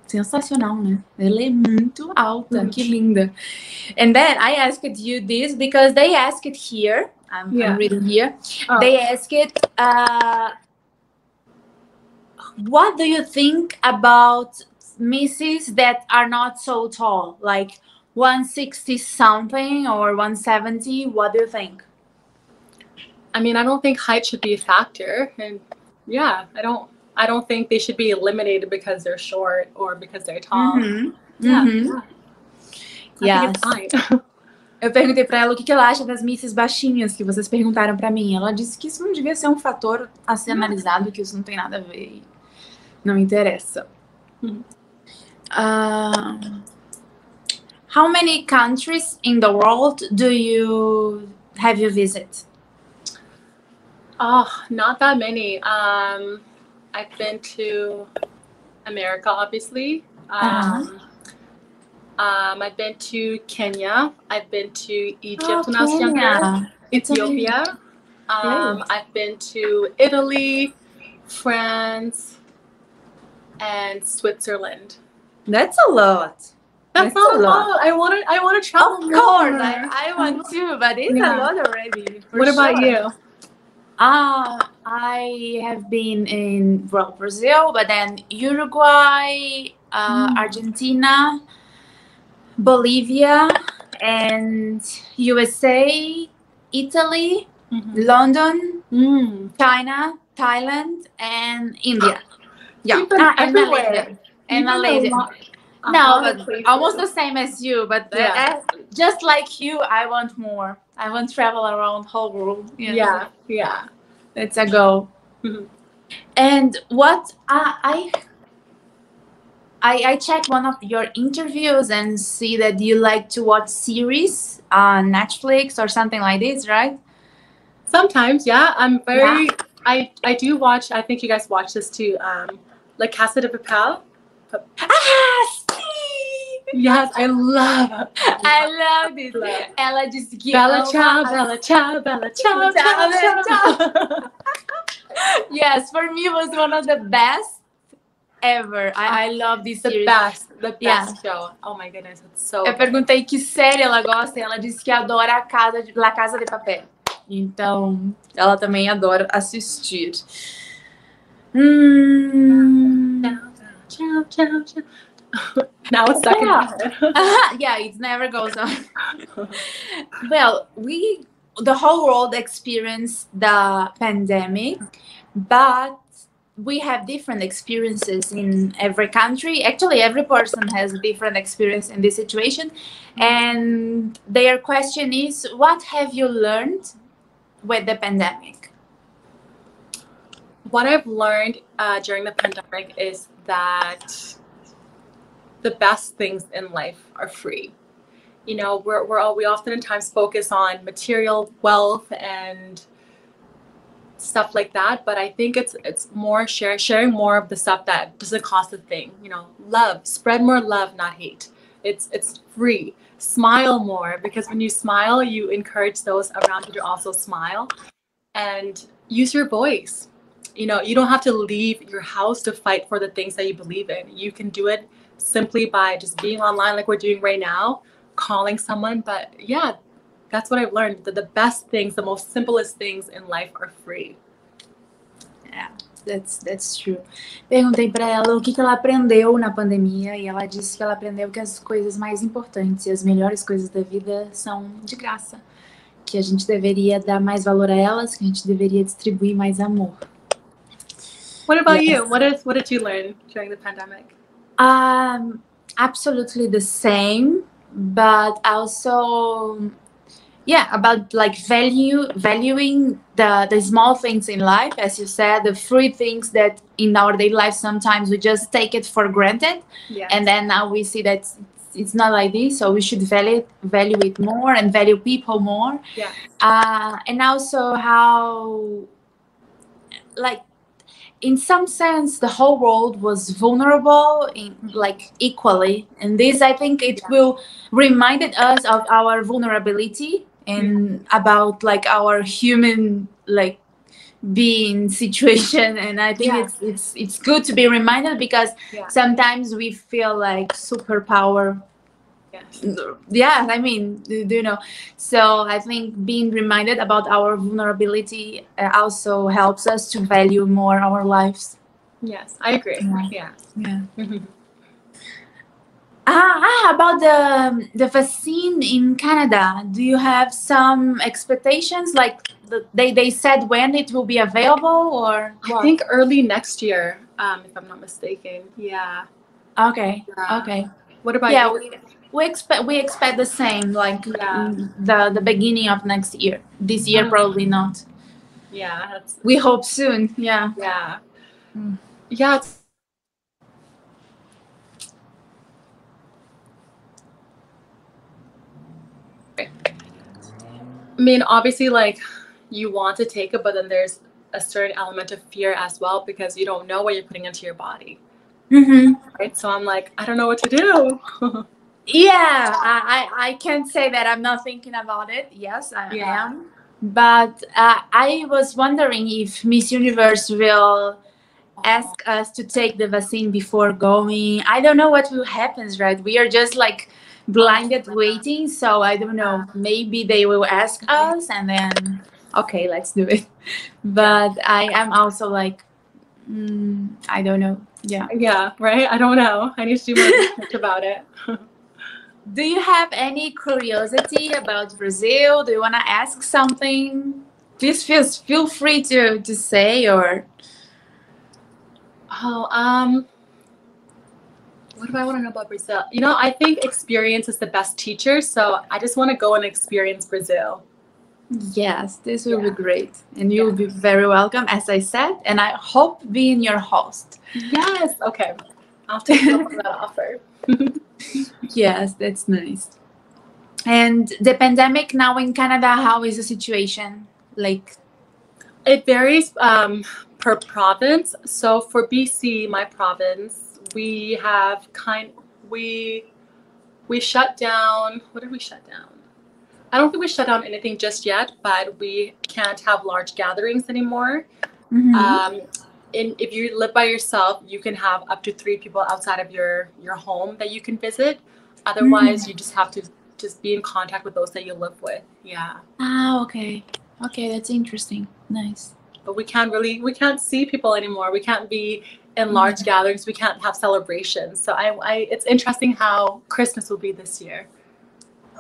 Sensacional, né? Ela é muito alta. Que linda. And then I asked you this because they asked it here. I'm reading here. Oh. They asked it, what do you think about misses that are not so tall? Like 160 something or 170? What do you think? I mean, I don't think height should be a factor. And yeah, I don't think they should be eliminated because they're short or because they're tall. Yeah. I think it's fine. Eu perguntei pra ela o que ela acha das misses baixinhas que vocês perguntaram pra mim. Ela disse que isso não devia ser um fator a ser analisado, que isso não tem nada a ver. Não interessa. How many countries in the world have you visited? Oh, not that many. I've been to America, obviously. I've been to Kenya. I've been to Egypt when I was younger. Ethiopia. I've been to Italy, France, and Switzerland. That's a lot. That's not a lot. I want to travel. Of course, I want to, but it's a lot already. What about you? I have been in Brazil, but then Uruguay, Argentina, Bolivia, and USA, Italy, London, China, Thailand, and India. Yeah, and Malaysia. And Malaysia. No, but almost the same as you. But just like you, I want more. I want to travel around the whole world. You know? Yeah. Let's go. And what I I checked one of your interviews and see that you like to watch series on Netflix or something like this, right? Sometimes, yeah. I'm very. I do watch. I think you guys watch this too. Like Casa de Papel. Yes, I love. I love it. Ela disse que Bella ama ciao, as- Bella ciao, Bella ciao, Ciao, Bella ciao. Yes, for me it was one of the best ever. I love this The series. best Yeah. show. Oh my goodness, it's so. Eu perguntei que série ela gosta e ela disse que adora La Casa de Papel. Então, ela também adora assistir. Ciao, ciao, ciao. Now it's stuck in my head. Yeah, it never goes on. Well, the whole world experienced the pandemic, but we have different experiences in every country. Actually, every person has a different experience in this situation. And their question is, what have you learned with the pandemic? What I've learned during the pandemic is that the best things in life are free. You know, we oftentimes focus on material wealth and stuff like that, but I think it's more sharing more of the stuff that doesn't cost a thing. You know, love, spread more love, not hate. It's free. Smile more, because when you smile, you encourage those around you to also smile, and use your voice. You know, you don't have to leave your house to fight for the things that you believe in. You can do it simply by just being online like we're doing right now, calling someone. But yeah, that's what I've learned, that the best things, the most simplest things in life are free. Yeah, that's true. Perguntei para ela o que ela aprendeu na pandemia e ela disse que ela aprendeu que as coisas mais importantes e as melhores coisas da vida são de graça, que a gente deveria dar mais valor a elas, que a gente deveria distribuir mais amor. What about you? What did you learn during the pandemic? Absolutely the same, but also, yeah, about like valuing the small things in life, as you said, the free things that in our daily life sometimes we just take it for granted. Yes. And then now we see that it's not like this, so we should value it more and value people more. Yeah. And also how, like, in some sense, the whole world was vulnerable in like equally, and this, I think, it will reminded us of our vulnerability and about like our human like being situation. And I think it's good to be reminded, because sometimes we feel like superpower. Yes. Yeah, I mean, do you know? So I think being reminded about our vulnerability also helps us to value more our lives. Yes, I agree. Yeah. About the vaccine in Canada, do you have some expectations? Like they said when it will be available, or what? I think early next year, if I'm not mistaken. Yeah. Okay. Yeah. Okay. What about you? We expect the same, like the beginning of next year. This year probably not. Yeah, we hope soon. Yeah. Yeah. Yeah. I mean, obviously, like, you want to take it, but then there's a certain element of fear as well, because you don't know what you're putting into your body. Right? So I'm like, I don't know what to do. Yeah, I can't say that I'm not thinking about it. Yes, I am. But I was wondering if Miss Universe will ask us to take the vaccine before going. I don't know what will happen, right? We are just like blinded waiting. So I don't know. Maybe they will ask us and then, okay, let's do it. But I am also like, I don't know. Yeah. Yeah, right? I don't know. I need to do more research about it. Do you have any curiosity about Brazil? Do you want to ask something? Please feel free to say, or... What do I want to know about Brazil? You know, I think experience is the best teacher, so I just want to go and experience Brazil. Yes, this will be great. And you will be very welcome, as I said, and I hope being your host. Yes, okay. I'll take you up on that offer. Yes, that's nice. And the pandemic now in Canada, how is the situation? Like, It varies per province. So for BC, my province, we have we shut down. What did we shut down? I don't think we shut down anything just yet, but we can't have large gatherings anymore. If you live by yourself, you can have up to 3 people outside of your home that you can visit. Otherwise, you just have to just be in contact with those that you live with. Yeah. Okay. Okay, that's interesting. Nice. But we can't see people anymore. We can't be in large gatherings. We can't have celebrations. So it's interesting how Christmas will be this year.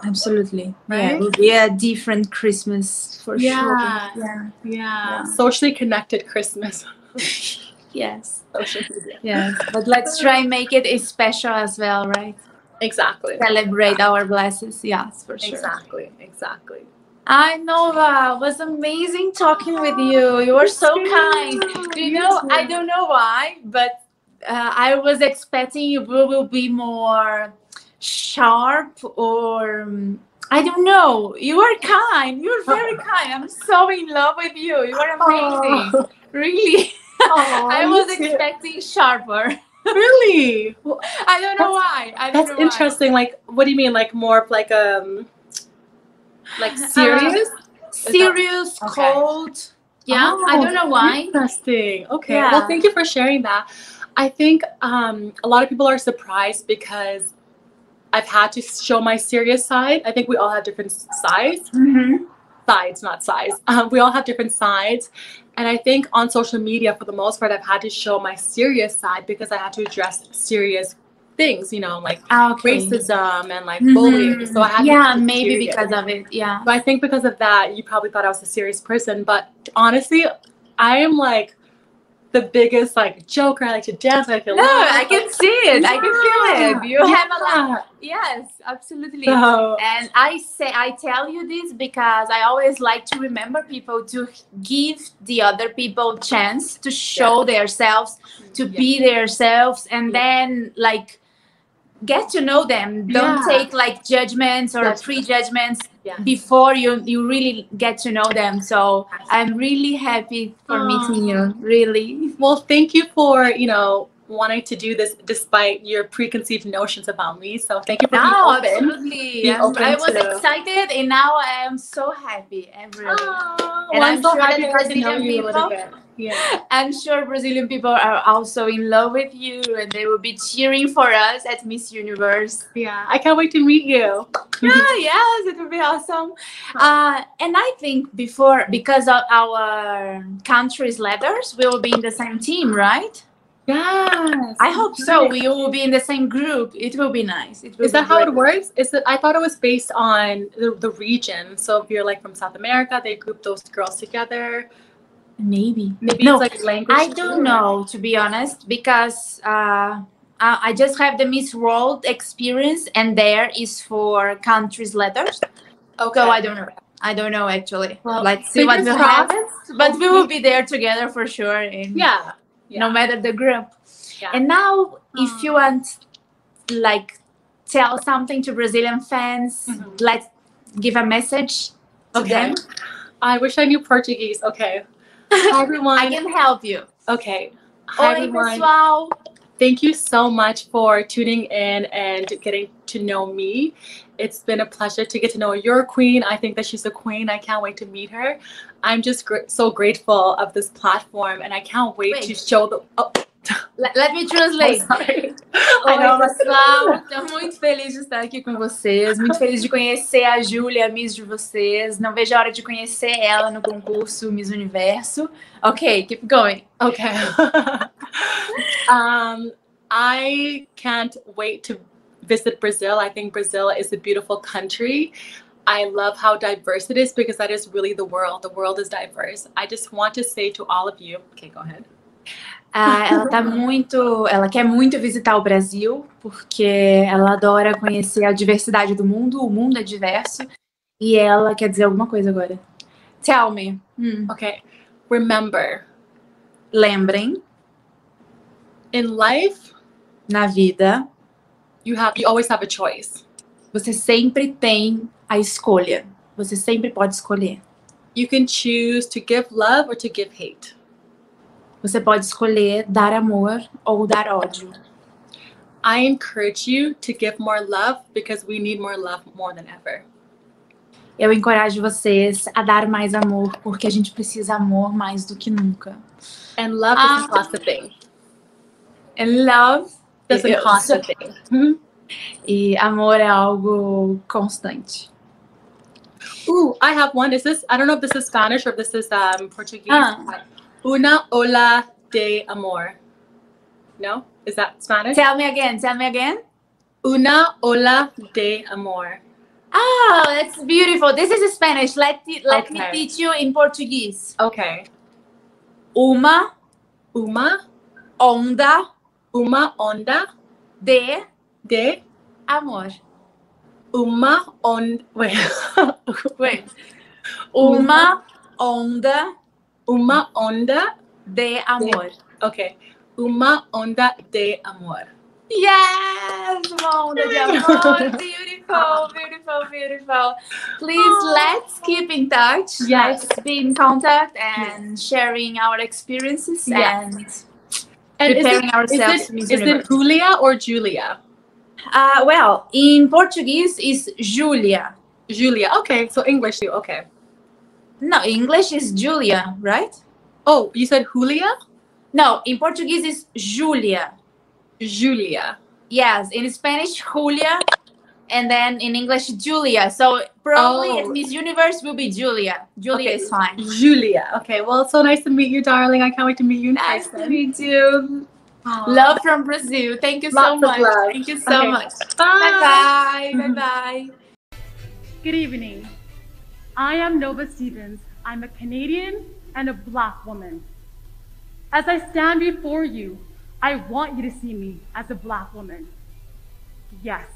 Absolutely. Right? Yeah, it will be a different Christmas for sure. Yeah. Socially connected Christmas. Yes. Social media. Yes. But let's try and make it special as well, right? Exactly. Celebrate our blessings. Yes, for sure. Exactly. I know, it was amazing talking with you. You were so kind. You know, I don't know why, but I was expecting you will be more sharp or I don't know. You were kind. You were very kind. I'm so in love with you. You are amazing. Really. I was expecting sharper. Really? I don't know why. That's interesting. Like, what do you mean? Like more of like serious? Serious, cold. Yeah, I don't know why. Interesting. Okay. Yeah. Well, thank you for sharing that. I think a lot of people are surprised because I've had to show my serious side. I think we all have different sides. Sides, not size. We all have different sides. And I think on social media, for the most part, I've had to show my serious side because I had to address serious things, you know, like racism and like bullying. So I had to be maybe serious. because of it. Yeah. But I think because of that, you probably thought I was a serious person. But honestly, I am like the biggest like joker. I like to dance. I like to laugh. I can see it. I can feel it. You have a lot. Yes, absolutely. So, and I tell you this because I always like to remember people to give the other people chance to show themselves, to be themselves, and then like get to know them. Don't take like judgments or prejudgments before you really get to know them. So I'm really happy for meeting you. Really. Well, thank you for, you know, wanting to do this despite your preconceived notions about me. So thank you for being open. Absolutely. I was excited and now I am so happy. And I'm so sure happy that to get to know Brazilian you a little people, bit. I'm sure Brazilian people are also in love with you and they will be cheering for us at Miss Universe. Yeah, I can't wait to meet you. Yes, it will be awesome. And I think because of our country's letters, we will be in the same team, right? Yes. I hope so. We will be in the same group. It will be nice. Is that how it works? I thought it was based on the region. So if you're like from South America, they group those girls together. Maybe it's like language. I don't know, to be honest, because I just have the Miss World experience, and there is for countries letters. Okay. So I don't know actually. Well, let's see what will happen. But we will be there together for sure. And no matter the group. Yeah. And now, if you want, like, tell something to Brazilian fans, let's give a message to them. I wish I knew Portuguese. Okay. Hi, everyone. I can help you. Okay. Hi, everyone. Pessoal. Thank you so much for tuning in and getting to know me. It's been a pleasure to get to know your queen. I think that she's a queen. I can't wait to meet her. I'm just so grateful of this platform, and I can't wait to show the... Let me translate. Oi, pessoal. Estou muito feliz de estar aqui com vocês. Muito feliz de conhecer a Júlia, a Miss de vocês. Não vejo a hora de conhecer ela no concurso Miss Universo. Okay, keep going. Okay. I can't wait to visit Brazil. I think Brazil is a beautiful country. I love how diverse it is because that is really the world. The world is diverse. I just want to say to all of you... Okay, go ahead. Ela quer muito visitar o Brasil porque ela adora conhecer a diversidade do mundo. O mundo é diverso e ela quer dizer alguma coisa agora. Tell me. Okay. Remember. Lembrem. In life, Na vida, you always have a choice. você sempre tem a escolha. Você sempre pode escolher. You can choose to give love or to give hate. Você pode escolher dar amor ou dar ódio. I encourage you to give more love because we need more love more than ever. Eu encorajo vocês a dar mais amor porque a gente precisa amor mais do que nunca. And love doesn't cost a thing. And love Doesn't cost a thing. E amor é algo constante. Ooh, I have one. I don't know if this is Spanish or if this is Portuguese. Una ola de amor. No? Is that Spanish? Tell me again. Una ola de amor. Oh, that's beautiful. This is Spanish. Let me teach you in Portuguese. Okay. Uma onda de amor. Wait. Uma onda de amor. Okay. Uma onda de amor. Yes, uma onda de amor. Beautiful. Please, let's keep in touch. Yes. Let's be in contact and sharing our experiences and preparing ourselves. Is it Julia or Julia? Well, in Portuguese is Julia. Julia. Okay, so English too. Okay. No, English is Julia, right? Oh, you said Julia? No, in Portuguese is Julia. Julia. Yes, in Spanish, Julia, and then in English, Julia. So probably at Miss Universe will be Julia. Julia is fine. Julia. Okay, well, it's so nice to meet you, darling. I can't wait to meet you in Nice person. to meet you. Aww. Love from Brazil. Thank you so much. Thank you so much. Bye. Bye-bye. Good evening. I am Nova Stevens. I'm a Canadian and a Black woman. As I stand before you, I want you to see me as a Black woman. Yes,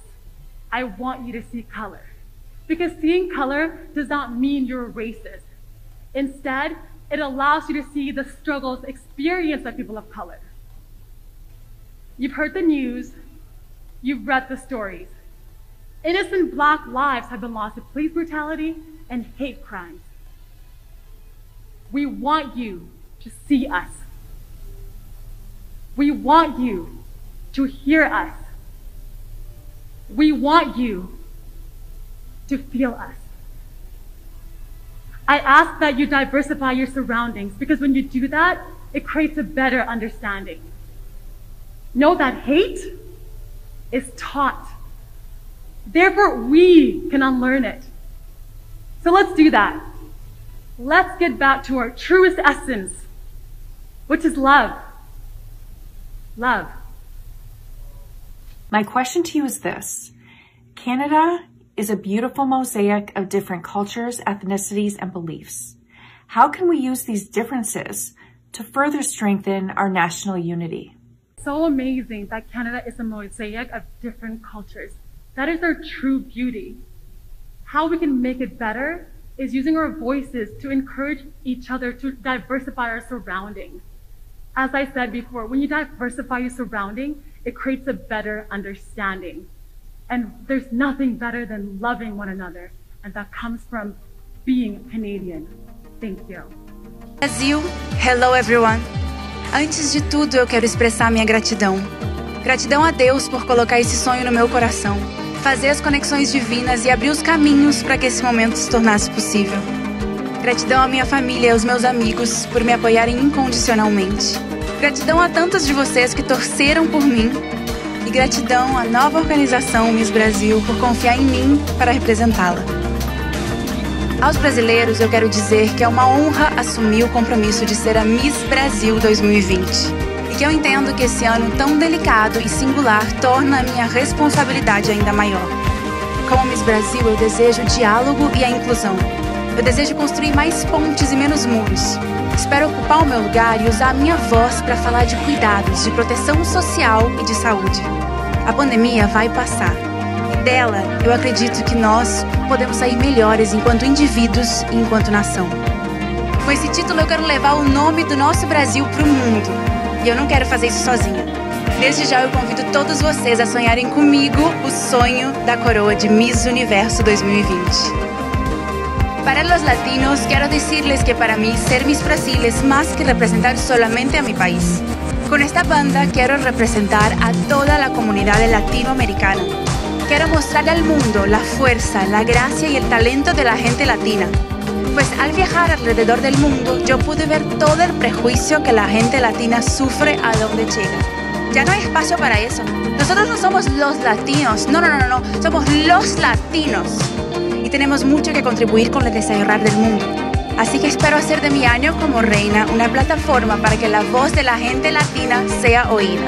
I want you to see color. Because seeing color does not mean you're racist. Instead, it allows you to see the struggles experienced by people of color. You've heard the news, you've read the stories. Innocent Black lives have been lost to police brutality and hate crimes. We want you to see us. We want you to hear us. We want you to feel us. I ask that you diversify your surroundings because when you do that, it creates a better understanding. Know that hate is taught. Therefore, we can unlearn it. So let's do that. Let's get back to our truest essence, which is love. Love. My question to you is this. Canada is a beautiful mosaic of different cultures, ethnicities, and beliefs. How can we use these differences to further strengthen our national unity? So amazing that Canada is a mosaic of different cultures. That is our true beauty. How we can make it better is using our voices to encourage each other to diversify our surroundings. As I said before, when you diversify your surrounding, it creates a better understanding. And there's nothing better than loving one another, and that comes from being Canadian. Thank you. Brasil, hello everyone. Antes de tudo, eu quero expressar minha gratidão. Gratidão a Deus por colocar esse sonho no meu coração, fazer as conexões divinas e abrir os caminhos para que esse momento se tornasse possível. Gratidão à minha família e aos meus amigos por me apoiarem incondicionalmente. Gratidão a tantos de vocês que torceram por mim. E gratidão à nova organização Miss Brasil por confiar em mim para representá-la. Aos brasileiros, eu quero dizer que é uma honra assumir o compromisso de ser a Miss Brasil 2020. E que eu entendo que esse ano tão delicado e singular torna a minha responsabilidade ainda maior. Como Miss Brasil, eu desejo o diálogo e a inclusão. Eu desejo construir mais pontes e menos muros. Espero ocupar o meu lugar e usar a minha voz para falar de cuidados, de proteção social e de saúde. A pandemia vai passar. E dela, eu acredito que nós podemos sair melhores enquanto indivíduos e enquanto nação. Com esse título, eu quero levar o nome do nosso Brasil para o mundo. E eu não quero fazer isso sozinha. Desde já eu convido todos vocês a sonharem comigo o sonho da coroa de Miss Universo 2020. Para los latinos, quiero decirles que para mí ser Miss Brasil es más que representar solamente a mi país. Con esta banda quiero representar a toda la comunidad latinoamericana. Quiero mostrarle al mundo la fuerza, la gracia y el talento de la gente latina. Pues al viajar alrededor del mundo, yo pude ver todo el prejuicio que la gente latina sufre a donde llega. Ya no hay espacio para eso. Nosotros no somos los latinos, no, somos los latinos. Y tenemos mucho que contribuir con el desarrollo del mundo. Así que espero hacer de mi año como reina una plataforma para que la voz de la gente latina sea oída.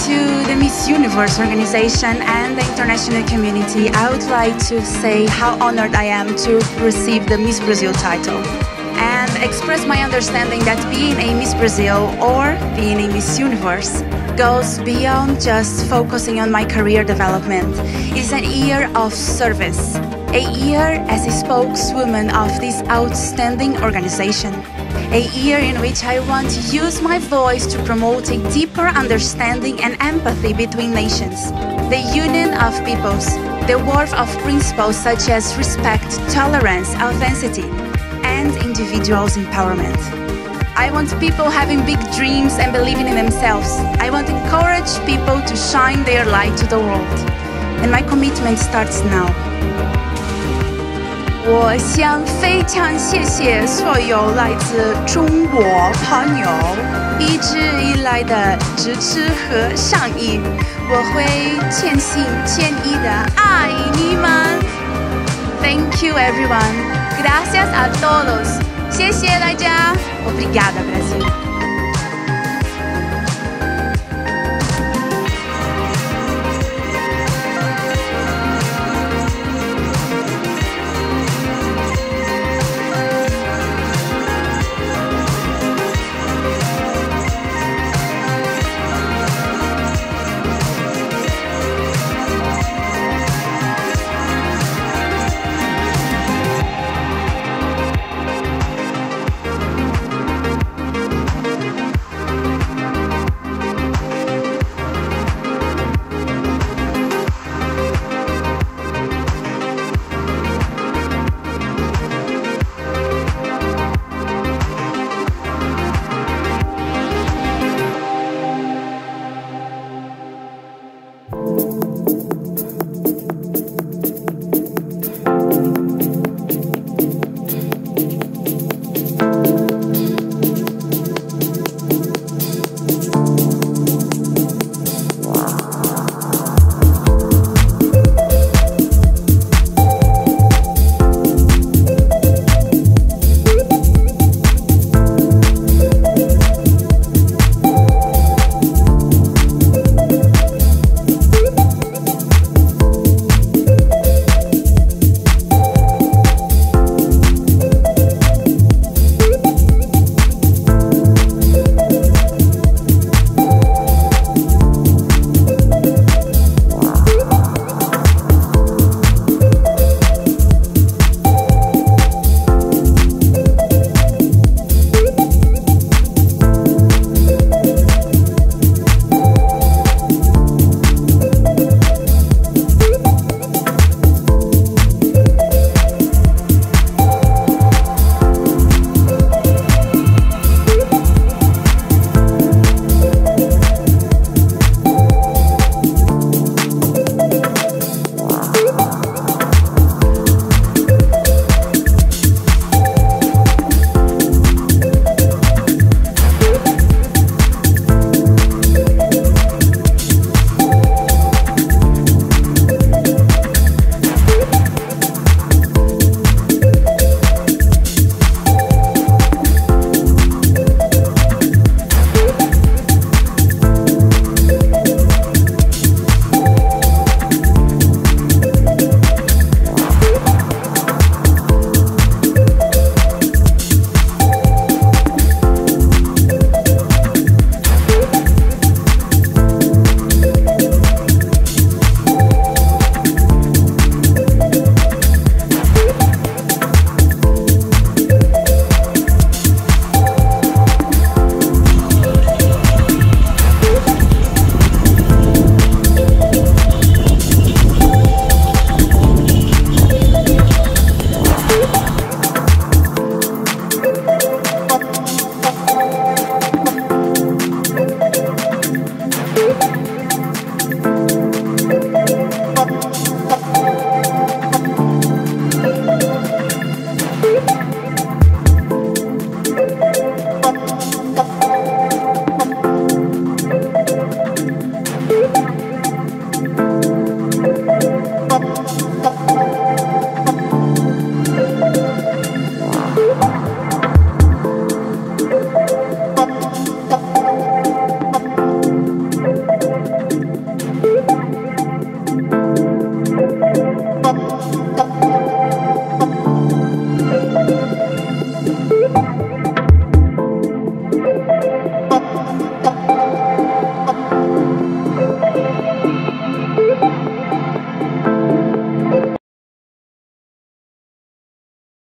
To the Miss Universe organization and the international community, I would like to say how honored I am to receive the Miss Brazil title and express my understanding that being a Miss Brazil or being a Miss Universe goes beyond just focusing on my career development. It is a year of service, a year as a spokeswoman of this outstanding organization, a year in which I want to use my voice to promote a deeper understanding and empathy between nations, the union of peoples, the worth of principles such as respect, tolerance, authenticity, and individuals' empowerment. I want people having big dreams and believing in themselves. I want to encourage people to shine their light to the world. And my commitment starts now. 我想非常谢谢所有来自中国朋友一直以来的支持和善意，我会全心全意的爱你们。Thank you everyone. Gracias a todos. 谢谢大家. Obrigada, Brasil.